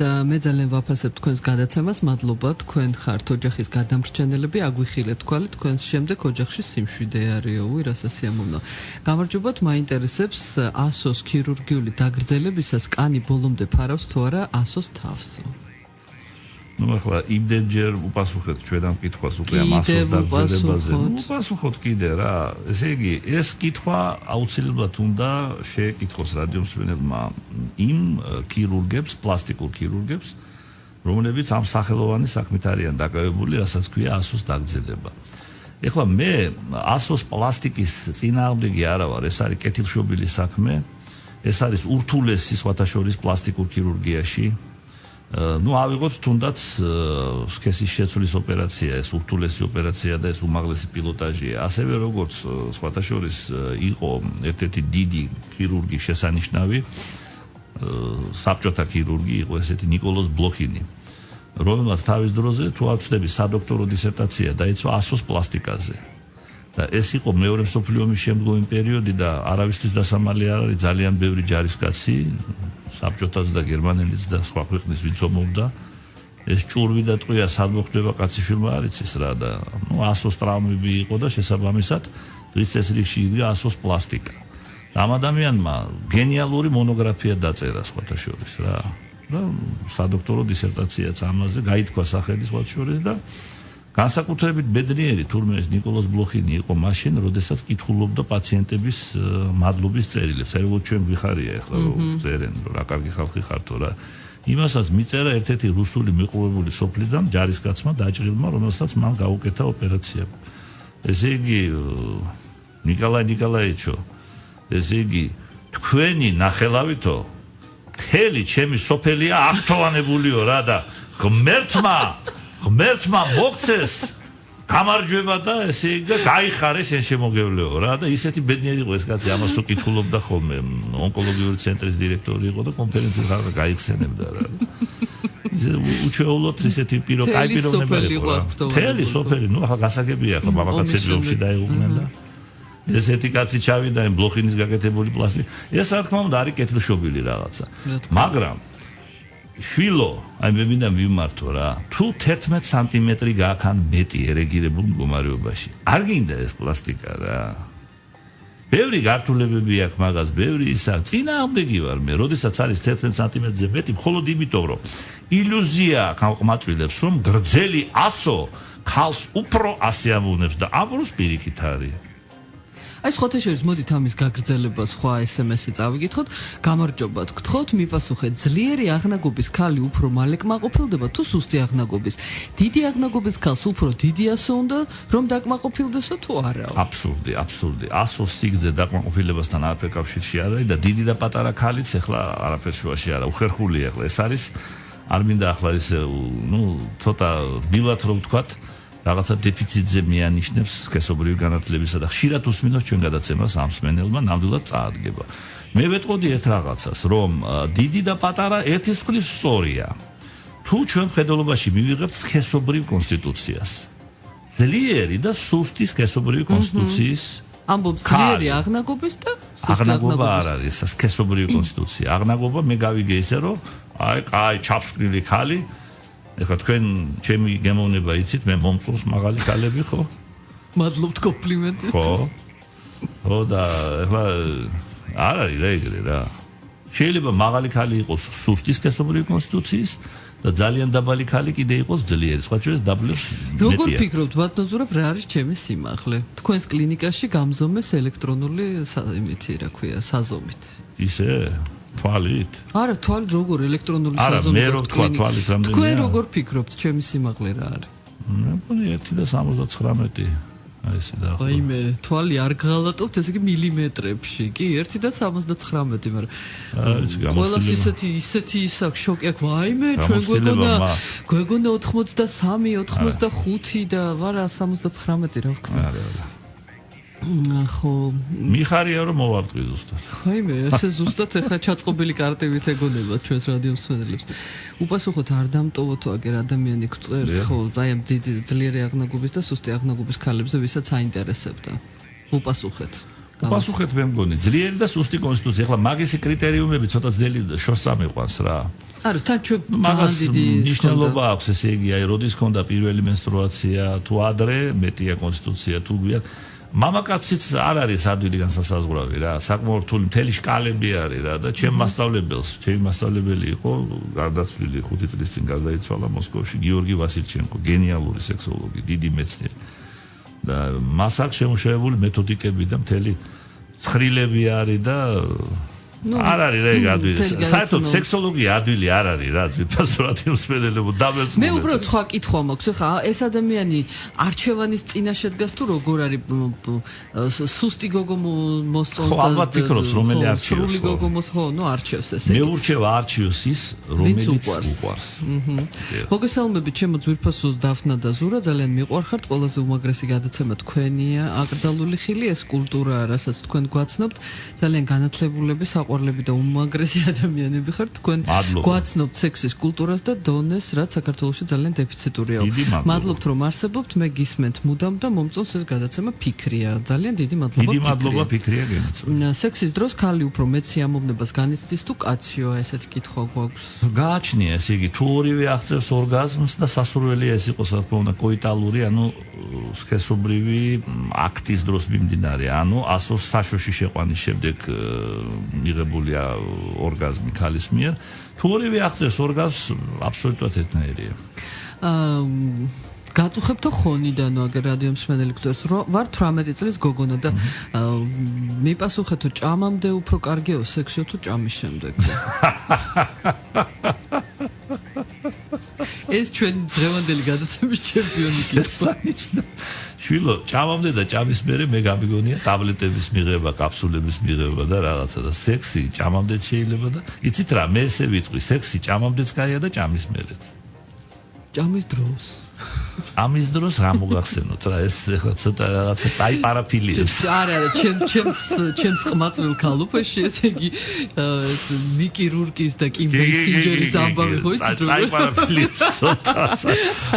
Speaker 3: და მე ძალიან ვაფასებ თქვენს გადაცემას, მადლობა, თქვენ ხართ ოჯახის გადამრჩენელები, აგვიხილეთ თვალი, თქვენს შემდეგ ოჯახში სიმშვიდე არისო, რასაც სიამოვნო. გამარჯობათ, მაინტერესებს ასოს ქირურგიული დაგრძელებისას კანი ბოლომდე ფარავს თუ არა ასოს თავსო.
Speaker 4: ნუ ახლა იმდენჯერ უპასუხეთ ჩვენ ამ კითხვას უკვე ამ ასოს დაგრძელებაზე. უპასუხოთ კიდე რა. ესე იგი, ეს კითხვა აუცილებლად უნდა შეეკითხოს რადიომსმენელმა იმ ქირურგებს, პლასტიკურ ქირურგებს, რომლებიც ამ სახელოვანი საქმით არიან დაკავებული, რასაც ქვია ასოს დაგრძელება. ეხლა მე ასოს პლასტიკის წინააღმდეგი არა ვარ, ეს არის კეთილშობილი საქმე, ეს არის ურთულესი სხვათა შორის პლასტიკურ ქირურგიაში. ნუ ავიღოთ თუნდაც სქესის შეცვლის ოპერაცია, ეს ურთულესი ოპერაცია და ეს უმაღლესი პილოტაჟია. ასევე როგორც სხვათა შორის იყო ერთ-ერთი დიდი ქირურგი შესანიშნავი, საბჭოთა ქირურგი იყო ესეთი ნიკოლოზ ბლოხინი, რომელმაც თავის დროზე თუ არ ვცდები სადოქტორო დისერტაცია დაიცვა ასოს პლასტიკაზე. და ეს იყო მეორე მსოფლიო ომის შემდგომი პერიოდი და არავისთვის დასამალი არ არის, ძალიან ბევრი ჯარისკაცი საბჭოთაც და გერმანელიც და სხვა ქვეყნის ვინც ომობდა, ეს ჭურვი და ტყვია სად მოხდება კაციშვილმა არ იცის რა და ნუ ასოს ტრაუმები იყო და შესაბამისად დღის წესრიგში იდგა ასოს პლასტიკა. და ამ ადამიანმა გენიალური მონოგრაფია დაწერა სხვათა შორის რა. და სადოქტორო დისერტაციაც ამაზე გაითქვა სახელი სხვათა შორის და განსაკუთრებით ბედნიერი თურმე ეს ნიკოლოზ ბლოხინი იყო მაშინ, როდესაც კითხულობდა პაციენტების მადლობის წერილებს. აი როგორც ჩვენ გვიხარია ახლა რომ წერენ, რომ რა კარგი ხალხი ხართო რა. იმასაც მიწერა ერთ-ერთი რუსული მიყურებული სოფლიდან ჯარისკაცმა დაჭრილმა, რომელსაც მან გაუკეთა ოპერაცია. ესე იგი ნიკოლაი ნიკოლაიჩო, ესე იგი თქვენი ნახელავითო მთელი ჩემი სოფელია აქტოვანებულიო რა და ღმერთმა მოგცეს გამარჯვება და ესე იგი გაიხარე შენ შემოგევლეო რა და ისეთი ბედნიერი იყო ეს კაცი, ამას რო კითხულობდა ხოლმე, ონკოლოგიური ცენტრის დირექტორი იყო და კონფერენციას ხარ გაიხსენებდა რა. ისე უჩვეულოდ ისეთი კაი პიროვნებები იყო რა. მთელი სოფელი, ნუ ახლა გასაგებია ახლა მამაკაცები ომში დაიღუპნენ და ესეთი კაცი ჩავიდა იმ ბლოხინის გაკეთებული პლასტიკი. ეს რა თქმა უნდა არის კეთილშობილი რაღაცა. მაგრამ შვილო, აი მე მინდა მივმართო რა. თუ 11 სანტიმეტრი გააქან მეტი ერეგირებულ მდგომარეობაში. არ გინდა ეს პლასტიკა რა. ბევრი გართულებები აქვს მაგას, ბევრი ისა. წინააღმდეგი ვარ მე, როდესაც არის 11 სანტიმეტრზე მეტი, მხოლოდ იმიტომ რომ ილუზია ყმაწვილებს, რომ გრძელი ასო ქალს უფრო ასიამოვნებს და ამროს პირიქით არის.
Speaker 3: აი სხვათა შორის მოდით ამის გაგრძელება სხვა SMS-ი წავიკითხოთ. გამარჯობათ, გთხოვთ მიპასუხეთ, ძლიერი აღნაგობის ქალი უფრო მალე კმაყოფილდება თუ სუსტი აღნაგობის? დიდი აღნაგობის ქალს უფრო დიდი ასო უნდა რომ დაკმაყოფილდესო თუ არა?
Speaker 4: აბსურდი. ასოს სიგრძე დაკმაყოფილებასთან არაფერ კავშირში არ არის და დიდი და პატარა ქალიც ახლა არაფერ შუაში არა, უხერხულია ახლა. ეს არის არ მინდა ახლა ისე ნუ ცოტა ბილათ რომ ვთქვათ რაღაცა დეფიციტზე მიანიშნებს სქესობრივი განათლებისა და ხშირად უსმინოს ჩვენ გადაცემას ამ მსმენელმა ნამდვილად წაადგება. მე ვეტყოდი ერთ რაღაცას, რომ დიდი და პატარა ერთის მხრივ სწორია. თუ ჩვენ მხედველობაში მივიღებთ სქესობრივ კონსტიტუციას, ძლიერი და სუსტი სქესობრივი კონსტიტუციის
Speaker 3: ამბობს ძლიერი აღნაგობის და
Speaker 4: აღნაგობა არ არის, ეს სქესობრივი კონსტიტუცია. აღნაგობა მე გავიგე ისე რომ აი ჩაფსკრილი ქალი ეხლა თქვენ ჩემი გემოვნება იცით, მე მომწონს მაღალი ქალები ხო?
Speaker 3: მადლობთ კომპლიმენტით.
Speaker 4: ხო და ეხლა არ არის რა ეგრე რა. შეიძლება მაღალი ქალი იყოს სუსტი სქესობრივი კონსტიტუციის და ძალიან დაბალი ქალი კიდე იყოს ძლიერი. სხვა შორის დაბლებს მეტია.
Speaker 3: როგორ ფიქრობთ, ბატონო ზურაბ, რა არის ჩემი სიმაღლე? თქვენს კლინიკაში გამზომეს ელექტრონული იმითი, რა ქვია, საზომით.
Speaker 4: ისე? თვალით?
Speaker 3: არა, თვალით როგორ ელექტრონული
Speaker 4: არა,
Speaker 3: საზომი
Speaker 4: მე რო თქვა თვალით რამდენია?
Speaker 3: თქვენ როგორ ფიქრობთ, ჩემი სიმაღლე რა არის?
Speaker 4: მე მგონი 1.79 აი ესე და
Speaker 3: აი მე თვალი არ გღალატობთ ესე იგი მილიმეტრებში კი 1.79 მაგრამ ყველას ისეთი ისაკ შოკი აქვს ვაიმე ჩვენ გვეგონა 83 85 და ვარა 79 რა ვქნა
Speaker 4: არა
Speaker 3: ხო
Speaker 4: მიხარია რომ მოვარტყი ზუსტად
Speaker 3: ხაიმე ესე ზუსტად ეხა ჩაწყობილი კარტივით ეგონება ჩვენს რადიო მსმენელებს უპასუხოთ არ დამტოვოთ აგერ ადამიანი გწერს ხო აი ამ დიდი ძლიერი აღნაგობის და სუსტი აღნაგობის ქალებზე ვისაც აინტერესებდა უპასუხეთ
Speaker 4: უპასუხეთ მე მგონი ძლიერი და სუსტი კონსტიტუცია ეხლა მაგისი კრიტერიუმები ცოტა ძლიერი შორს ამიყვანს რა
Speaker 3: არა თან ჩვენ
Speaker 4: მაგას ნიშნულობა აქვს ესე იგი აი როდის ქონდა პირველი მენსტრუაცია თუ ადრე მეტია კონსტიტუცია თუ გვიან მამაკაციც არ არის ადვილი განსასაზღვრავი რა საკმაოდ რთული მთელი შკალები არის რა და ჩემი მასწავლებელი იყო გარდაცვლილი 5 წლის წინ გარდაიცვალა მოსკოვში გიორგი ვასილჩენკო გენიალური სექსოლოგი დიდი მეცნიერი და მას აქვს შემუშავებული მეთოდიკები და მთელი ცხრილები არის და არ არის რა ადვილი საერთოდ სექსოლოგია ადვილი არ არის რა ძვირფასურად იმსმენელებო დამელს
Speaker 3: მე უბრალოდ სხვა კითხვა მაქვს ხა ეს ადამიანი არჩევანის წინაშე დგას თუ როგორ არის სუსტი გოგო მოსწონს
Speaker 4: ხო ალბათ ფიქრობს რომელი არჩევს
Speaker 3: სრული გოგო ხო ნუ არჩევს ესე
Speaker 4: მე ურჩევა არჩევს ის რომელიც უყვარს
Speaker 3: მოგესალმებით ჩემო ძვირფასოს დაფნა და ზურა ძალიან მიყვარხართ ყველაზე უმაგრესი გადაცემა თქვენია აკრძალული ხილი ეს კულტურაა რასაც თქვენ გვაცნობთ ძალიან განათლებულები საყვარლები და უმაგრესი ადამიანები ხართ თქვენ გვაცნობთ სექსის კულტურას და დონეს რაც საქართველოში ძალიან დეფიციტურია მადლობთ რომ არსებობთ მე გისმენთ მუდამ და მომწონს ეს გადაცემა ფიქრია ძალიან დიდი მადლობა
Speaker 4: ფიქრია გენაცვლ
Speaker 3: სექსის დროს ქალი უფრო მეტ სიამოვნებას განიცდის თუ კაციო ესეთი კითხვა გვაქვს
Speaker 4: გააჩნია ესე იგი თუ ორივე აღწევს ორგაზმს და სასურველია ეს იყოს რა თქმა უნდა კოიტალური ანუ სქესობრივი აქტის დროს მიმდინარე ანუ ასოს საშოში შეყვანის შემდეგ მიღებულია ორგაზმი ქალის მიერ თუ ორივე აღწევს ორგაზმს აბსოლუტურად ერთნაირია
Speaker 3: გაწუხებთო ხონიდან აგერ რადიო მსმენელი გწერს ვარ 18 წლის გოგონა და მიპასუხეთო ჭამამდე უფრო კარგია სექსიო თუ ჭამის შემდეგ ეს ჩვენ დღევანდელი გადაცემის ჩემპიონი კითხვა
Speaker 4: შვილო ჭამამდე და ჭამის მერე მე გამიგონია ტაბლეტების მიღება კაფსულების მიღება და რაღაცა და სექსი ჭამამდე შეიძლება და იცით რა მე ესე ვიტყვი სექსი ჭამამდეც კაია და ჭამის მერეც
Speaker 3: ჭამის დროს
Speaker 4: ამის დროს რა მოგახსენოთ რა ეს ახლა ცოტა რაღაცა წაიპარაფილიებს
Speaker 3: არა ჩემს ყმაწვილ ქალუფეში ესე იგი მიკი რურკის და კიმ ბეისინჯერის ამბავი ხო იცით
Speaker 4: წაიპარაფილიებს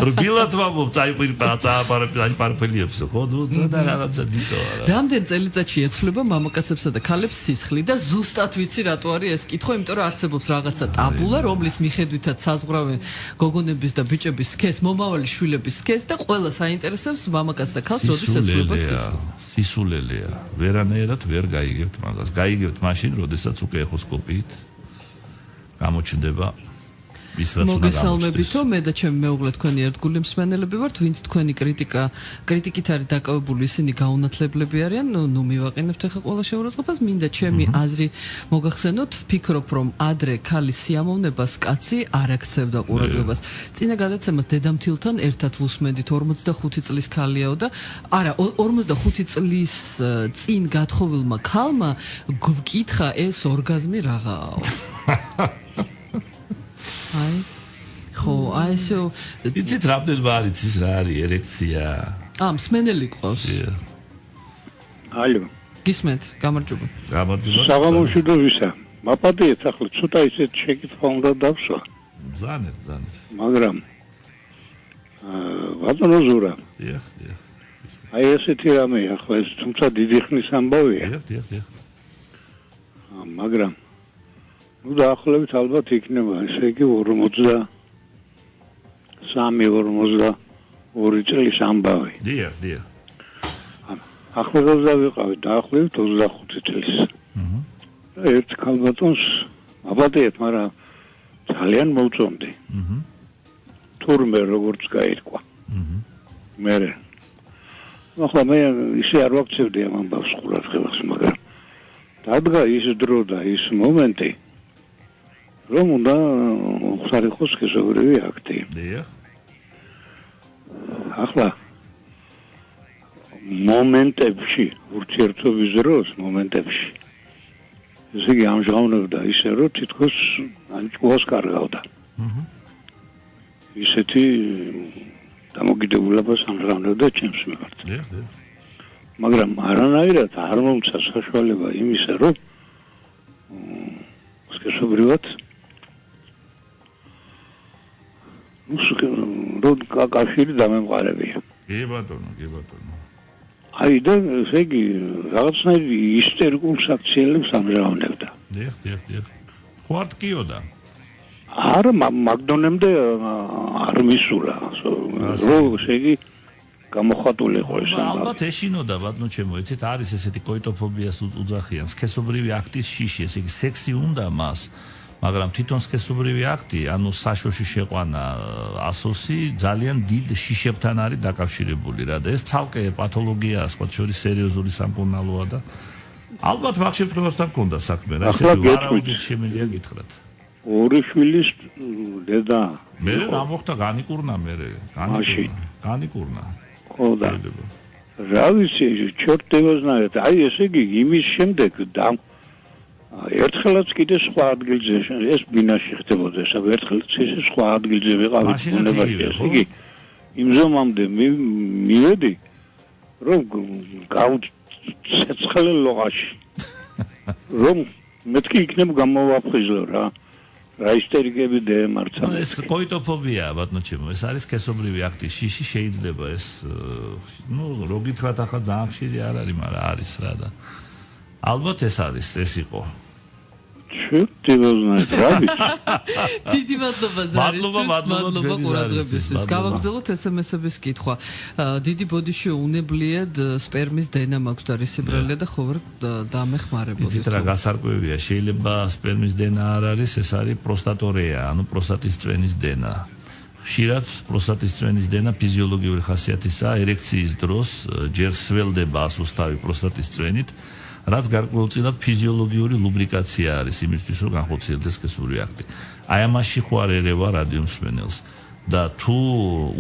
Speaker 4: რბილად ვამბობ წაიპარაფილიებს ხო ცოტა რაღაცა დიტო არა
Speaker 3: რამდენ წელიწადში ეცვლება მამაკაცებსა და ქალებს სისხლი და ზუსტად ვიცი რატო არის ეს კითხვა იმიტომ რომ არსებობს რაღაცა ტაბულა რომლის მიხედვითაც საზღვრავენ გოგონების და ბიჭების სქეს მომავალი შვილების სქეს და ყველა საინტერესებს მამაკაც და ქალს როდის ეცვლება სისხლი.
Speaker 4: სისულელია. ვერანაირად ვერ გაიგებთ მაგას. გაიგებთ მაშინ, როდესაც უკვე ეხოსკოპიით გამოჩნდება ის რაც უნდა
Speaker 3: მოგესალმებითო მე და ჩემი მეუღლე თქვენი ერთგული მსმენელები ვართ ვინც თქვენი კრიტიკით არის დაკავებული ისინი გაუნათლებლები არიან ნუ მივაყენებთ ახლა ყველა შეურაცხყოფას მინდა ჩემი აზრი მოგახსენოთ ვფიქრობ რომ ადრე ქალის სიამოვნებას კაცი არ აქცევდა ყურადღებას წინა გადაცემას დედამთილთან ერთად ვუსმენდით 45 წლის ქალიაო და არა 45 წლის წინ გათხოვილმა ქალმა გვკითხა ეს ორგაზმი რაღაცაო აი ხო აი ესე
Speaker 4: იცით რამდენმა არის ის რა არის ერექცია
Speaker 3: მსმენელი ყავს
Speaker 5: ალო
Speaker 3: გისმენთ გამარჯობა
Speaker 5: საღამოშვიდობისა მაპატიეთ ახლა ცოტა ისეთ შეკითხვა უნდა დავსვა
Speaker 4: ზანეთ
Speaker 5: მაგრამ ბატონო ზურა აი ესეთი რამე ახლა ეს თუმცა დიდი ხნის ამბავია მაგრამ ну დაახლოებით ალბათ იქნება ესე იგი 43-42 წლის ამბავი.
Speaker 4: დიახ.
Speaker 5: ახლადაც ვიყავი დაახლოებით 25 წლის. ერთ ქალბატონს აბადეთ, მაგრამ ძალიან მოვწონდი. თურმე როგორც გაირკვა. მე ახლა მე ისე არ ვაქცევდი ამ ამბავს ყურადღებას, მაგრამ დადგა ის დრო და ის მომენტი
Speaker 6: რომ უნდა ხარიყოს სქესობრივი აქტი.
Speaker 4: დიახ.
Speaker 6: ახლა მომენტებში, ურთიერთობის დროს მომენტებში. ესე იგი ამჟღავნებდა ისე, რომ თითქოს ჭკუას კარგავდა. ისეთი დამოკიდებულებას ამჟღავნებდა ჩემს მიმართ.
Speaker 4: დიახ.
Speaker 6: მაგრამ არანაირად არ მომცა საშუალება იმისა, რომ სქესობრივად რომ კავშირი დამემყარებია.
Speaker 4: კი ბატონო.
Speaker 6: აი და ესე იგი რაღაცნაირი ისტერიკულ საქციელებს ამჟღავნებდა.
Speaker 4: დიახ. ხო არ ტკიოდა.
Speaker 6: არა მაგდონემდე არ მისულა. რომ ესე იგი გამოხატული იყო ეს ამბავი.
Speaker 4: ალბათ ეშინოდა ბატონო ჩემო, იცით არის ესეთი კოიტოფობიას უძახიან, სქესობრივი აქტის შიში, ესე იგი სექსი უნდა მას, მაგრამ თვითონ სქესობრივი აქტი, ანუ საშოში შეყვანა ასოსი ძალიან დიდ შიშებთან არის დაკავშირებული რა და ეს ცალკე პათოლოგიაა, სხვა შორის სერიოზული სამკურნალოა და ალბათ მაგ შემთხვევასთან გქონდა საქმე რა, ესე ვარაუდით შემიძლია გითხრათ.
Speaker 6: ორი შვილის დედა.
Speaker 4: მე რა მოხდა განიკურნა მე. განიკურნა.
Speaker 6: ხო და რა ვიცი, ჩორტევაზნაირად, აი ესე იგი იმის შემდეგ და ერთხელაც კიდე სხვა ადგილზე ეს ბინაში ხდებოდა, ერთხელაც ესე სხვა ადგილზე ვიყავით ბუნებაში, ესე იგი იმ ზომამდე მივედი, რომ გავცეცხლე ლოღაში, რომ მეთქი იქნებ გამოვაფხიზლო რა ისტერიკები დემარცხა.
Speaker 4: ეს კოიტოფობია ბატონო ჩემო, ეს არის სქესობრივი აქტი შიში, შეიძლება ეს რო გითხრათ ახლა ძალიან ხშირი არ არის, მაგრამ არის რა და ალბათ ეს არის, ეს იყო.
Speaker 3: დიდი მადლობა ზარით. მადლობა ყურადღებისთვის. გავაგრძელოთ SMS-ების კითხვა. დიდი ბოდიში უნებლიეთ სპერმის დენა მაქვს და რისიბრალია და ხო ვერ დამეხმარებოდი.
Speaker 4: იცით რა გასარკვევია, შეიძლება სპერმის დენა არ არის, ეს არის პროსტატორეა, ანუ პროსტატის წვენის დენა. ხშირად პროსტატის წვენის დენა ფიზიოლოგიური ხასიათისაა, ერექციის დროს ჯერ სველდება ასუსტავი პროსტატის წვენით, რაც გარკვეულწილად ფიზიოლოგიური ლუბრიკაცია არის იმისთვის, რომ განხორციელდეს სქესური აქტი. აი ამაში ხო არ ერევა რადიომსმენელს და თუ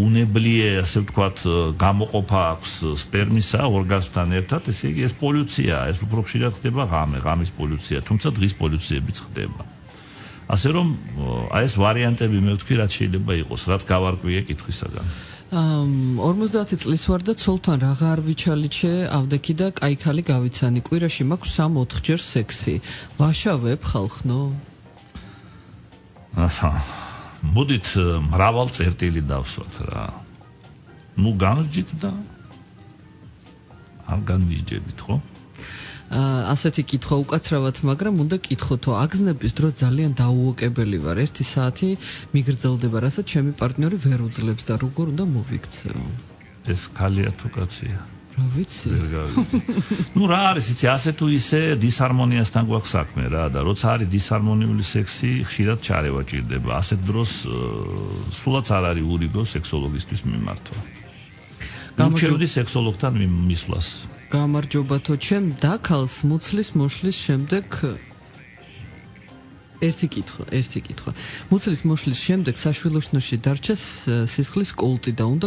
Speaker 4: უნებლიე, ასე ვთქვათ, გამოყოფა აქვს სპერმისა ორგაზმთან ერთად, ესე იგი ეს პოლიუციაა, ეს უფრო ხშირად ხდება ღამის პოლიუცია, თუმცა დღის პოლიუციებიც ხდება. ასე რომ აი ეს ვარიანტები მე ვთქვი, რაც შეიძლება იყოს, რაც გავარკვიე კითხვისაგან.
Speaker 3: 50 წლის ვარ და ცოლთან რაღა არ ვიჩალიჩე, ავდექი და კაიქალი გავიცანი. კვირაში მაქვს 3-4 ჯერ სექსი. ვაშავებ ხალხნო?
Speaker 4: მოდით მრავალ წერტილი დავსვათ რა. ნუ განსჯით და არ განვიჯებით, ხო?
Speaker 3: ასეთი კითხვა უკაცრავად, მაგრამ უნდა კითხოთო, აგზნების დრო ძალიან დაუოკებელი ვარ. 1 საათი მიგრძელდება, რასაც ჩემი პარტნიორი ვერ უძლებს და როგორ უნდა მოვიქცეო?
Speaker 4: ეს ქალია თუ კაცია?
Speaker 3: რა ვიცი.
Speaker 4: ნუ რა არის, იცი, ასე თუ ისე დისჰარმონიასთან გვაქვს საქმე რა და როცა არის დისჰარმონიული სექსი, ხშირად ჩარევა ჭირდება. ასეთ დროს სულაც არ არის ურიგო სექსოლოგისტვის მიმართვა. გამარჯვებდი სექსოლოგთან მისვლას.
Speaker 3: გამარჯობათო, ჩემ დაქალს მუცლის მოშლის შემდეგ ერთი კითხვა. მუცლის მოშლის შემდეგ საშვილოსნოში დარჩა სისხლის კოლტი და უნდა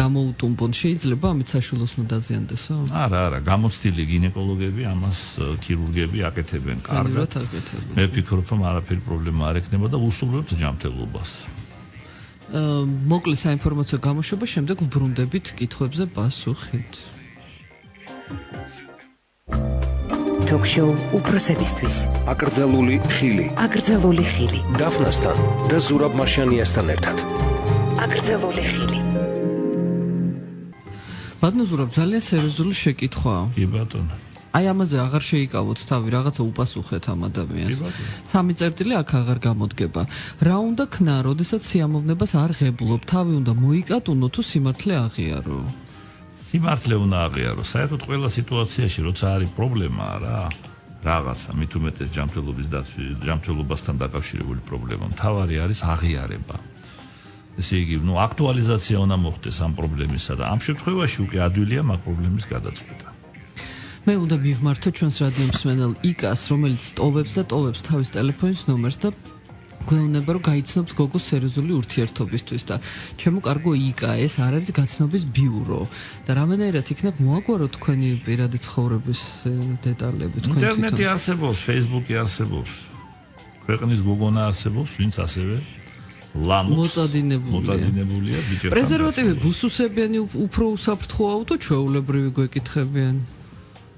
Speaker 3: გამოუტუმბონ. შეიძლება ამით საშვილოსნო დაზიანდესო?
Speaker 4: არა, გამოცდილი გინეკოლოგები ამას ქირურგები აკეთებენ კარგად. მე ვფიქრობ, რომ არაფერი პრობლემა არ ექნება და უსურვებთ ჯანმრთელობას.
Speaker 3: მოკლე საინფორმაციო გამოშვება, შემდეგ ვბრუნდებით კითხვებზე პასუხით.
Speaker 1: Ток-шоу უпроსებისთვის.
Speaker 2: აკრძალული ხილი. დაფნასთან და ზურაბ მარშანიასთან ერთად.
Speaker 1: აკრძალული ხილი.
Speaker 3: ბატონო ზურაბ, ძალიან სერიოზული შეკითხვაა.
Speaker 4: კი ბატონო.
Speaker 3: აი ამაზე აღარ შეიკავოთ თავი, რაღაცა უპასუხეთ ამ ადამიანს. 3 წერტილი აქ აღარ გამოდგება. რა უნდა ქნა, როდესაც სიამოვნებას არ ღებულობ, თავი უნდა მოიკატუნო თუ სიმართლე აღიარო?
Speaker 4: სიმართლე უნდა აღიარო. საერთოდ ყველა სიტუაციაში, როცა არის პრობლემა რა, რაღაცა, მით უმეტეს ჯანმრთელობასთან დაკავშირებული პრობლემა, მთავარი არის აღიარება. ესე იგი, აქტუალიზაცია უნდა მოხდეს ამ პრობლემისა და ამ შემთხვევაში უკვე ადვილია მაგ პრობლემის გადაწყვეტა.
Speaker 3: მე უნდა მივმართო ჩვენს რადიო მსმენელ იკას, რომელიც ტოვებს თავის ტელეფონის ნომერს და გვეუბნება, რომ გაიცნობს გოგოს სერიოზული ურთიერთობისთვის და ჩემო კარგო იკა, ეს არ არის გაცნობის ბიურო და რამენერად იქნებ მოაგვარო თქვენი პირადი ცხოვრების დეტალები თქვენ თვითონ.
Speaker 4: ინტერნეტი არსებობს, Facebook-ი არსებობს. ქვეყნის გოგონა არსებობს, ვინც ასევე მოწადინებულია ბიჭებთან.
Speaker 3: პრეზერვატივი ბუსუსებიანი უფრო უსაფრთხოა თუ ჩვეულებრივი გვეკითხებიან?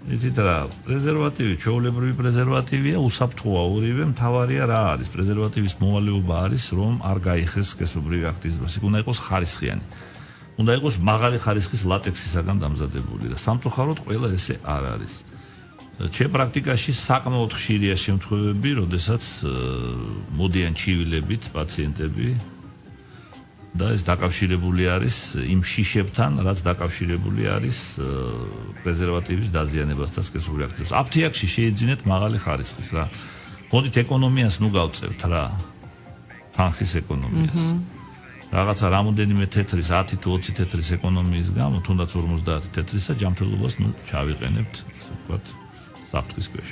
Speaker 4: იცით რა, პრეზერვატივი, ჩვეულებრივი პრეზერვატივია, უსაფრთხოა ორივე, მთავარია რა არის? პრეზერვატივის მოვალეობა არის, რომ არ გაიხეს სქესობრივი აქტის დროს. იქ უნდა იყოს ხარისხიანი. უნდა იყოს მაღალი ხარისხის ლატექსისაგან დამზადებული და სამწუხაროდ ყველა ესე არ არის. ჩემ პრაქტიკაში საკმაოდ ხშირია შემთხვევები, როდესაც მოდიან ჩივილებით პაციენტები და ეს დაკავშირებული არის იმ შიშებთან, რაც დაკავშირებული არის პრეზერვატივის დაზიანებასთან სქესობრივი აქტის. აფთიაქში შეეძინეთ მაღალი ხარისხის რა. მოდით ეკონომიას ნუ გავწევთ რა. თანხის ეკონომიას. რაღაცა რამოდენიმე თეთრის 10 თუ 20 თეთრის ეკონომიის გამო, თუნდაც 50 თეთრისა ჯანმრთელობას ნუ ჩავიყენებთ, ასე ვთქვათ, საფრთხის ქვეშ.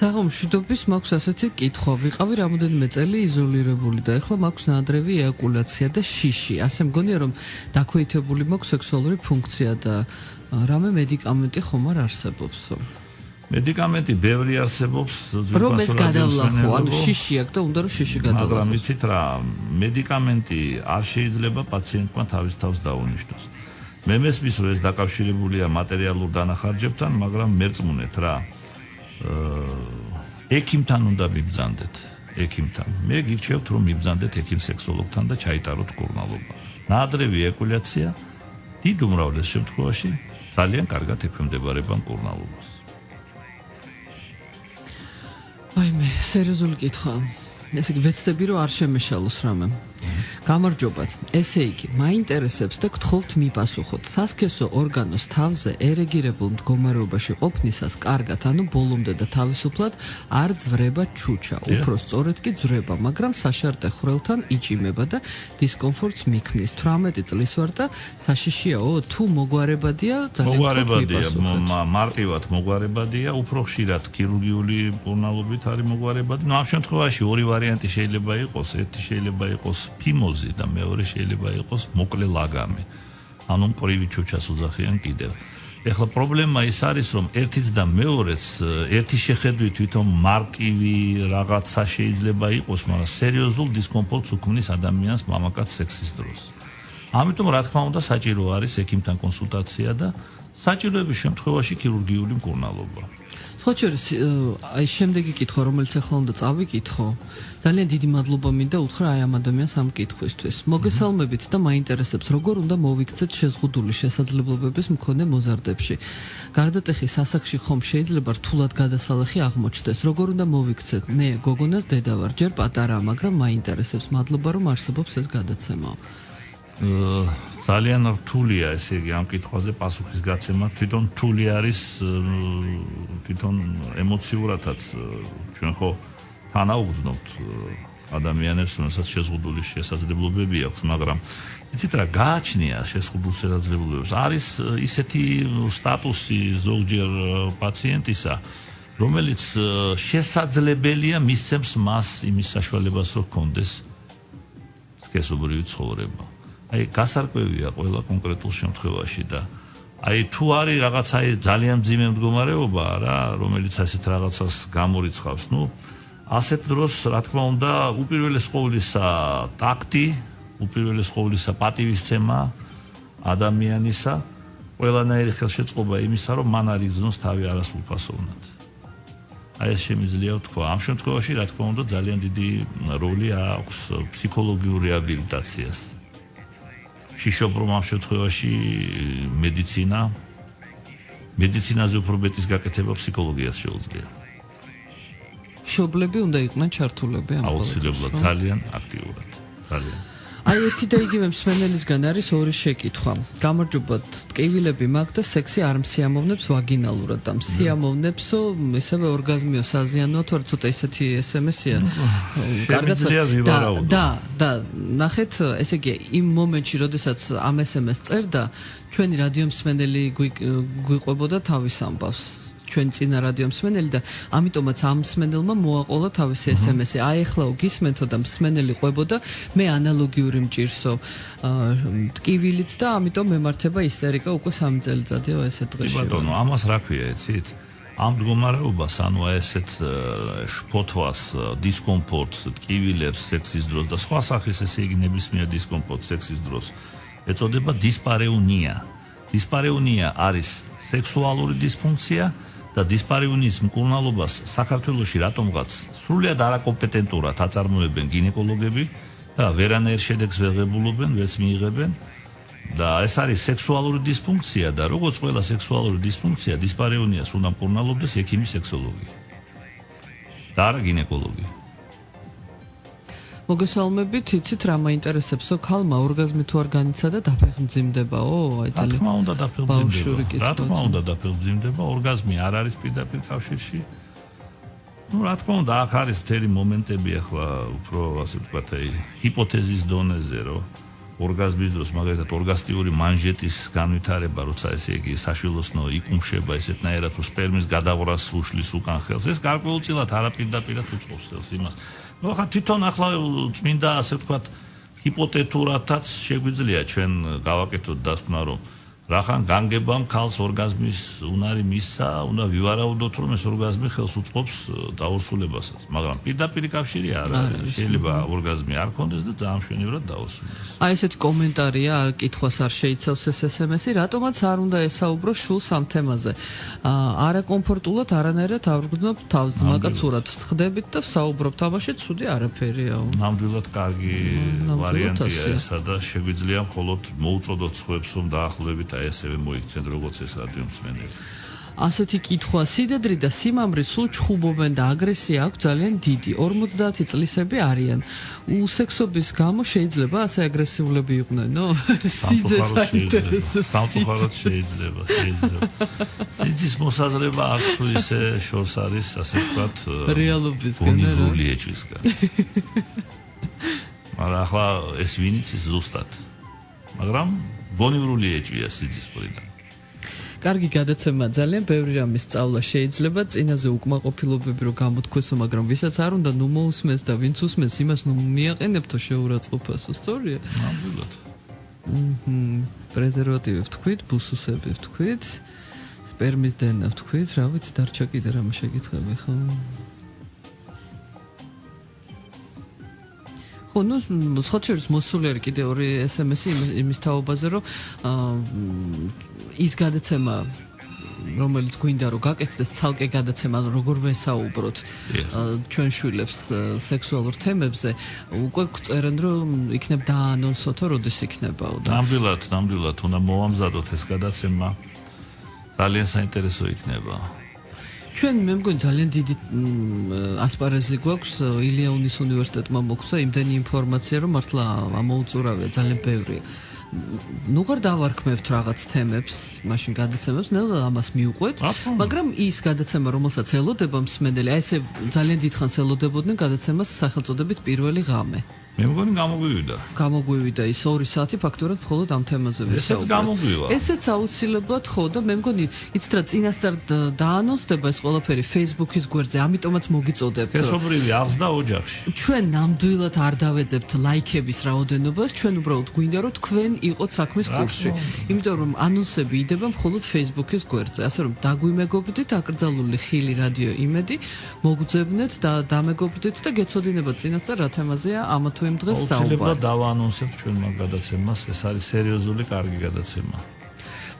Speaker 3: საღამოშვიდობის მაქვს ასეთი კითხვა. ვიყავი რამოდენიმე წელი იზოლირებული და ეხლა მაქვს ნაადრევი ეაკულაცია და შიში. ასე მგონია, რომ დაქვეითებული მაქვს სექსუალური ფუნქცია და რამე მედიკამენტი ხომ არ არსებობს?
Speaker 4: მედიკამენტი ბევრი არსებობს,
Speaker 3: რომ ეს გადავლახო, ანუ შიში აქვს და უნდა რომ შიში გადავლახოს.
Speaker 4: მაგრამ იცით რა, მედიკამენტი არ შეიძლება პაციენტმა თავის თავს დაუნიშნოს. მე მესმის, რომ ეს დაკავშირებულია მატერიალურ დანახარჯებთან, მაგრამ მერწმუნეთ რა. ექიმთან უნდა მიბრძანდეთ, ექიმთან. მე გირჩევთ, რომ მიბრძანდეთ ექიმ სექსოლოგთან და ჩაიტაროთ კურნალობა. ნაადრევი ეკულაცია დიდ უმრავლეს შემთხვევაში ძალიან კარგად ექვემდებარება კურნალობას.
Speaker 3: ვაიმე, სერიოზული კითხვა. ესე იგი, ვეცდები რომ არ შემეშალოს რამე. გამარჯობათ. ესე იგი, მაინტერესებს და გთხოვთ მიპასუხოთ. სასქესო ორგანოს თავზე ერეგირებულ მდგომარეობაში ყოფნისას კარგად, ანუ ბოლომდე და თავისუფლად არ ძვრება ჩუჩა. უფრო სწორედ კი ძვრება, მაგრამ საშარტე ხვრელთან იჭიმება და დისკომფორტს მიქმნის. 18 წლის ვარ და საშიშიაო, თუ მოგვარებადია, ძალიან
Speaker 4: მოგვარებადია, მარტივად მოგვარებადია, უფრო ხშირად ქირურგიული კურნალობით არის მოგვარებადი. ნუ ამ შემთხვევაში ორი ვარიანტი შეიძლება იყოს, ერთი შეიძლება იყოს ფიმოზი და მეორე შეიძლება იყოს მოკლე ლაგამი. ანუ მკვრივი ჩუჩას უძახიან კიდევ. ეხლა პრობლემა ის არის, რომ ერთიც და მეორეც ერთი შეხედვით თვითონ მარტივი რაღაცა შეიძლება იყოს, მაგრამ სერიოზულ დისკომფორტს უქმნის ადამიანს მამაკაც სექსის დროს. ამიტომ რა თქმა უნდა საჭირო არის ექიმთან კონსულტაცია და საჭიროების შემთხვევაში ქირურგიული მკურნალობა.
Speaker 3: ხოჭერის აი შემდეგი კითხვა, რომელიც ახლა უნდა წავიკითხო, ძალიან დიდი მადლობა მინდა უთხრა აი ამ ადამიანს ამ კითხვისთვის. მოგესალმებით და მაინტერესებს, როგორ უნდა მოვიქცეთ შეზღუდული შესაძლებლობების მქონე მოზარდებში. გარდატეხის ასაკში ხომ შეიძლება რთულად გადასალახი აღმოჩნდეს. როგორ უნდა მოვიქცეთ? მე გოგონას დედა ვარ, ჯერ პატარა, მაგრამ მაინტერესებს. მადლობა რომ არსებობს ეს გადაცემა.
Speaker 4: ძალიან რთულია ესე იგი ამ კითხვაზე პასუხის გაცემა. თვითონ რთული არის თვითონ ემოციურადაც ჩვენ ხო თანაუგრძნობთ ადამიანებს, რომელსაც შეზღუდული შესაძლებლობები აქვს, მაგრამ იცით რა, გააჩნია შეზღუდულ შესაძლებლობებს. არის ისეთი სტატუსი ზოგჯერ პაციენტისა, რომელიც შესაძლებელია მისცემს მას იმის საშუალებას, რომ ჰქონდეს სქესობრივი ცხოვრება. აი გასარკვევია ყველა კონკრეტულ შემთხვევაში და აი თუ არის რაღაცა ძალიან მძიმე მდგომარეობა რა, რომელიც ასეთ რაღაცას გამორიცხავს, ნუ ასეთ დროს რა თქმა უნდა უპირველეს ყოვლისა ტაქტი, უპირველეს ყოვლისა პატივისცემა ადამიანისა, ყველანაირი ხელშეწყობა იმისა, რომ მან არ იგრძნოს თავი არასრულფასოვნად. აი ეს შემიძლია ვთქვა. ამ შემთხვევაში რა თქმა უნდა ძალიან დიდი როლი აქვს ფსიქოლოგიურ რეაბილიტაციას. შიშობრო ამ შემთხვევაში მედიცინაზე უფრო მეტის გაკეთება ფსიქოლოგიას შეუძლია.
Speaker 3: მშობლები უნდა იყვნენ ჩართულები ამ
Speaker 4: აუცილებლად ძალიან აქტიურად. ძალიან.
Speaker 3: აი ერთი და იგივე მსმენელისგან არის ორი შეკითხვა. გამარჯობათ, ტკივილები მაქვს და სექსი არ მსიამოვნებს ვაგინალურად და მსიამოვნებსო ისევე ორგაზმიო საზიანოა თუ არა ცოტა ისეთი SMS-ია. და ნახეთ, ესე იგი იმ მომენტში, როდესაც ამ SMS წერდა, ჩვენი რადიო მსმენელი გვიყვებოდა თავის ამბავს. ჩვენ წინა რადიო მსმენელი და ამიტომაც ამ მსმენელმა მოაყოლა თავისი SMS-ი. აი ახლა გისმენთო და მსმენელი ყვებოდა მე ანალოგიური მჭირსო ტკივილიც და ამიტომ მემართება ისტერიკა უკვე 3 წელიწადია ესე დღეში.
Speaker 4: ბატონო, ამას რა ქვია, იცით? ამ მდგომარეობას, ანუ ესეთ შფოთვას, დისკომფორტს, ტკივილებს სექსის დროს და სხვა სახის ესე იგი ნებისმიერ დისკომფორტს სექსის დროს ეწოდება დისპარეუნია. დისპარეუნია არის სექსუალური დისფუნქცია და დისპარეუნის მკურნალობას საქართველოში რატომღაც სრულიად არაკომპეტენტურად აწარმოებენ გინეკოლოგები და ვერანაირ შედეგს ვერ ღებულობენ, ვერც მიიღებენ და ეს არის სექსუალური დისფუნქცია და როგორც ყველა სექსუალური დისფუნქცია დისპარეუნიას უნდა მკურნალობდეს ექიმი სექსოლოგი და არა გინეკოლოგი.
Speaker 3: მოგესალმებით, იცით რა მაინტერესებსო, ქალმა ორგაზმი თუ არ განიცადა დაფეხმძიმდებაო? აი
Speaker 4: რა თქმა უნდა დაფეხმძიმდება. რა თქმა უნდა დაფეხმძიმდება, ორგაზმი არ არის პირდაპირ კავშირში. რა თქმა უნდა, აქ არის მთელი მომენტები ახლა უფრო ასე ვთქვათ, აი ჰიპოთეზის დონეზე, რომ ორგაზმის დროს მაგალითად ორგასტიური მანჟეტის განვითარება, როცა ესე იგი საშვილოსნო იკუმშება ესეთნაირად თუ სპერმის გადავრას უშლის უკან ხელს, ეს გარკვეულწილად არაპირდაპირად უწყობს ხელს იმას. ნუ ახლა თვითონ ახლა წმინდა ასე ვთქვათ ჰიპოთეტურადაც შეგვიძლია ჩვენ გავაკეთოთ დასკვნა, რომ რახან განგებამ ქალს ორგაზმის უნარი მისცა, უნდა ვივარაუდოთ, რომ ეს ორგაზმი ხელს უწყობს დაორსულებასაც, მაგრამ პირდაპირ კავშირი არ არის. შეიძლება ორგაზმი არ ქონდეს და ძალიან მშვენივრად დაორსულდეს.
Speaker 3: აი ესეთი კომენტარია, კითხვას არ შეიცავს ეს SMS-ი, რატომაც არ უნდა ესაუბრო შულს ამ თემაზე. არაკომფორტულად არანაირად არ ვგრძნობ თავს, მაგაცურად ვხდებით და ვსაუბრობთ, ამაში ცუდი არაფერია.
Speaker 4: ნამდვილად კარგი ვარიანტია ესა და შეგვიძლია მხოლოდ მოუწოდოთ სხვებს, რომ დაახლოებით ესევე მოიქცენ როგორც ეს რადიო მსმენელი.
Speaker 3: ასეთი კითხვა, სიდედრი და სიმამრი სულ ჩხუბობენ და აგრესია აქვს ძალიან დიდი. 50 წლისები არიან. უსექსობის გამო შეიძლება ასე აგრესიულები იყვნენ, სიძეს აინტერესებს.
Speaker 4: სამწუხაროდ შეიძლება. სიძის მოსაზრება აქვს თუ ისე შორს არის, ასე ვთქვათ,
Speaker 3: რეალობისგან,
Speaker 4: გონივრული ეჭვისგან. მაგრამ ახლა ეს ვინიც ის ზუსტად. მაგრამ გონივრული ეჭვია სიძის მხრიდან.
Speaker 3: კარგი გადაცემა, ძალიან ბევრი რამის სწავლა შეიძლება, წინაზე უკმაყოფილობები რო გამოთქვესო, მაგრამ ვისაც არ უნდა ნუ მოусმეს და ვინც უსმენს, იმას ნუ მიაყენებთო შეურაცხყოფასო, სწორია?
Speaker 4: ნამდვილად.
Speaker 3: პრეზერვატივი ვთქვით, ბუსუსები ვთქვით, სპერმის დენა ვთქვით, რა ვიცი, დარჩა კიდე რამე შეკითხები, ხო? ხო, ნუ სხვა შორის მოსული არის კიდე ორი SMS-ი იმის თაობაზე, რომ ის გადაცემა, რომელიც გვინდა რომ გაკეთდეს ცალკე გადაცემა, როგორ ვესაუბროთ ჩვენ შვილებს სექსუალურ თემებზე, უკვე წერენ რომ იქნებ დაანონსოთო, როდის იქნებაო და
Speaker 4: ნამდვილად უნდა მოვამზადოთ ეს გადაცემა. ძალიან საინტერესო იქნება.
Speaker 3: ჩვენ მე მგონი ძალიან დიდი ასპარეზი გვაქვს ილიაუნის უნივერსიტეტმა მოგცა იმდენი ინფორმაცია რომ მართლა ამოუწურავია ძალიან ბევრია. ნუ ხარ დავარქმევთ რაღაც თემებს, მაშინ გადაცემებს, ნელა ამას მიუყვეთ, მაგრამ ის გადაცემა, რომელსაც ელოდება მსმენელი, აი ესე ძალიან დიდხანს ელოდებოდნენ გადაცემას სახელწოდებით პირველი ღამე.
Speaker 4: მე მგონი
Speaker 3: გამოგვივიდა ის 2 საათი ფაქტურად მხოლოდ ამ თემაზე ვისაუბრეთ.
Speaker 4: ესეც გამოგვივა.
Speaker 3: ესეც აუცილებლად ხო და მე მგონი იცით რა წინასწარ დაანონსდება ეს ყველაფერი Facebook-ის გვერდზე, ამიტომაც მოგიწოდებთ.
Speaker 4: სქესობრივი აღზრდა ოჯახში.
Speaker 3: ჩვენ ნამდვილად არ დავეძებთ ლაიქების რაოდენობას, ჩვენ უბრალოდ გვინდა რომ თქვენ იყოთ საქმის კურსში. იმიტომ რომ ანონსები იდება მხოლოდ Facebook-ის გვერდზე, ასე რომ დაგვიმეგობრდით აკრძალული ხილი რადიო იმედი, მოგძებნეთ და დამეგობრდით და გეცოდინებათ წინასწარ რა თემაზეა ამა თუ იმ დღეს საუბარი.
Speaker 4: აუცილებლად დავაანონსებთ ჩვენ მაგ გადაცემას, ეს არის სერიოზული კარგი გადაცემა.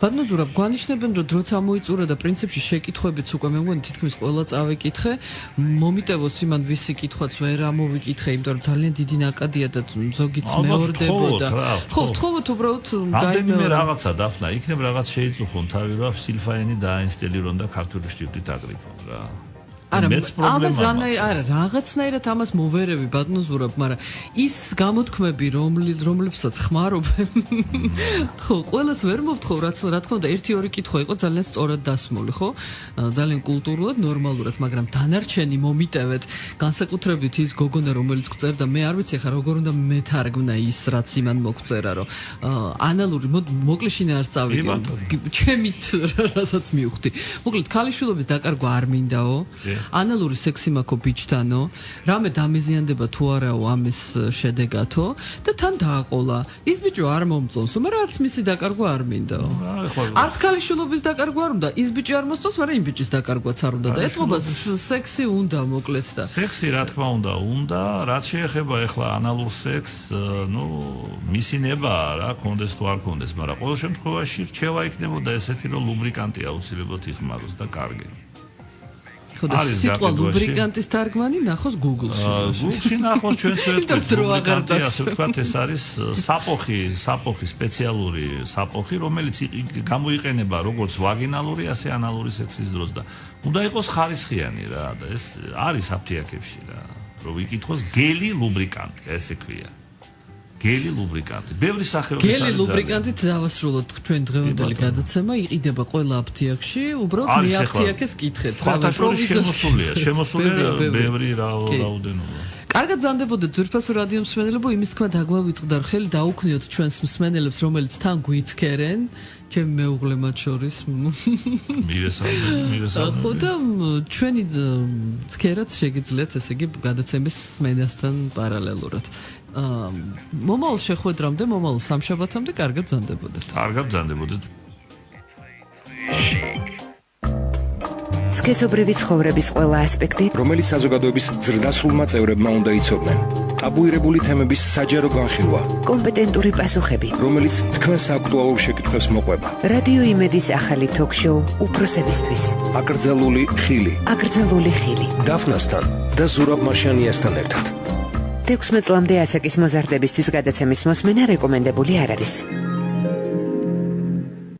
Speaker 3: ბატონო ზურაბ, გვანიშნებენ რომ დროც ამოიწურა და პრინციპში შეკითხვებიც უკვე მე მგონი თითქმის ყველა წავეკითხე, მომიტევოს იმან ვისი კითხვაც ვერ ამოვიკითხე, იმიტომ რომ ძალიან დიდი ნაკადია და ზოგიც მეორდებოდა. ხო, ვთხოვოთ უბრალოდ
Speaker 4: რამდენიმე რაღაცა დაფნა, იქნებ რაღაც შეიწუხონ თავი, რომ სილფაენი დააინსტელირონ და ქართული შრიფტით აკრიფონ რა. მეც პრობლემაა.
Speaker 3: არა, რაღაცნაირად ამას მოვერევი ბატონო ზურაბ, მაგრამ ის გამოთქმები, რომლებსაც ხმარობენ, ხო, ყველას ვერ მოვთხოვ, რა თქმა უნდა, 1-2 კითხვა იყო ძალიან სწორად დასმული, ხო? ძალიან კულტურულად, ნორმალურად, მაგრამ დანარჩენი მომიტევეთ, განსაკუთრებით ის გოგონა, რომელიც გწერდა, მე არ ვიცი ხა როგორ უნდა მეთარგმნა ის, რაც იმან მოგწერა, რომ ანალური მოკლე შინე არ სწავლიკე. ჩემით რასაც მივხვდი. მოკლედ, ქალიშვილობის დაკარგვა არ მინდაო. ანალური სექსი მაქვს ბიჭთანო, რამე დამიზიანდება თუ არაო ამის შედეგათო და თან დააყოლა. ის ბიჭო არ მომწონსო, მაგრამ არც მისი დაკარგვა არ მინდაო. არც ქალიშვილობის დაკარგვა არ უნდა, ის ბიჭი არ მოსწონს, მაგრამ იმ ბიჭის დაკარგვაც არ უნდა და ეთყობა სექსი უნდა მოკლედ და
Speaker 4: სექსი რა თქმა უნდა, რაც შეეხება ახლა ანალურ სექსს, მისი ნება რა, კონდეს თუ არ კონდეს, მაგრამ ყოველ შემთხვევაში რჩევა იქნებოდა ესეთი, რომ ლუბრიკანტი აუცილებლად იხმაროს და კარგი.
Speaker 3: ხოდა სიტყვა ლუბრიკანტის თარგმანი ნახოს Google-ში.
Speaker 4: Google-ში ნახოს ჩვენს ლუბრიკანტი, ასე ვთქვათ, ეს არის საფოხი, სპეციალური საფოხი, რომელიც გამოიყენება როგორც ვაგინალური, ასე ანალური სექსის დროს და უნდა იყოს ხარისხიანი რა და ეს არის აფთიაქებში რა, რომ ვიკითხოს გელი ლუბრიკანტი, ესე ქვია. გელი ლუბრიკანტი. ბევრი სახეობის არის.
Speaker 3: გელი ლუბრიკანტით დავასრულოთ ჩვენ დღევანდელი გადაცემა, იყიდება ყველა აფთიაქში, უბრალოდ მე აფთიაქეს კითხეთ.
Speaker 4: შემოსულია ბევრი რაოდენობა.
Speaker 3: კარგად ზანდებოდეთ ძვირფასო რადიო მსმენელებო, იმის თქმა დაგვავიწყდა ხელი დაუქნიოთ ჩვენს მსმენელებს, რომელიც თან გვიცქერენ, ჩემ მეუღლე მათ შორის.
Speaker 4: მივესალმები.
Speaker 3: ხო და ჩვენი ცქერაც შეგიძლიათ, ესე იგი, გადაცემის სმენასთან პარალელურად. მომავალ შეხვედრამდე, მომავალ სამშაბათამდე კარგად ზანდებოდეთ.
Speaker 4: კარგად ზანდებოდეთ.
Speaker 1: სქესობრივი ცხოვრების ყველა ასპექტი,
Speaker 2: რომელიც საზოგადოების ზრდასრულმა წევრებმა უნდა იცოდნენ. ტაბუირებული თემების საჯარო განხილვა,
Speaker 1: კომპეტენტური პასუხები,
Speaker 2: რომელიც თქვენს აქტუალურ შეკითხვებს მოყვება.
Speaker 1: რადიო იმედის ახალი ток-შოუ უფროსებისთვის.
Speaker 2: აკრძალული ხილი. დაფნასთან და ზურაბ მარშანიასთან ერთად.
Speaker 1: 16 წლამდე ასაკის მოზარდებისთვის გადაცემის მოსმენა რეკომენდებული არ არის.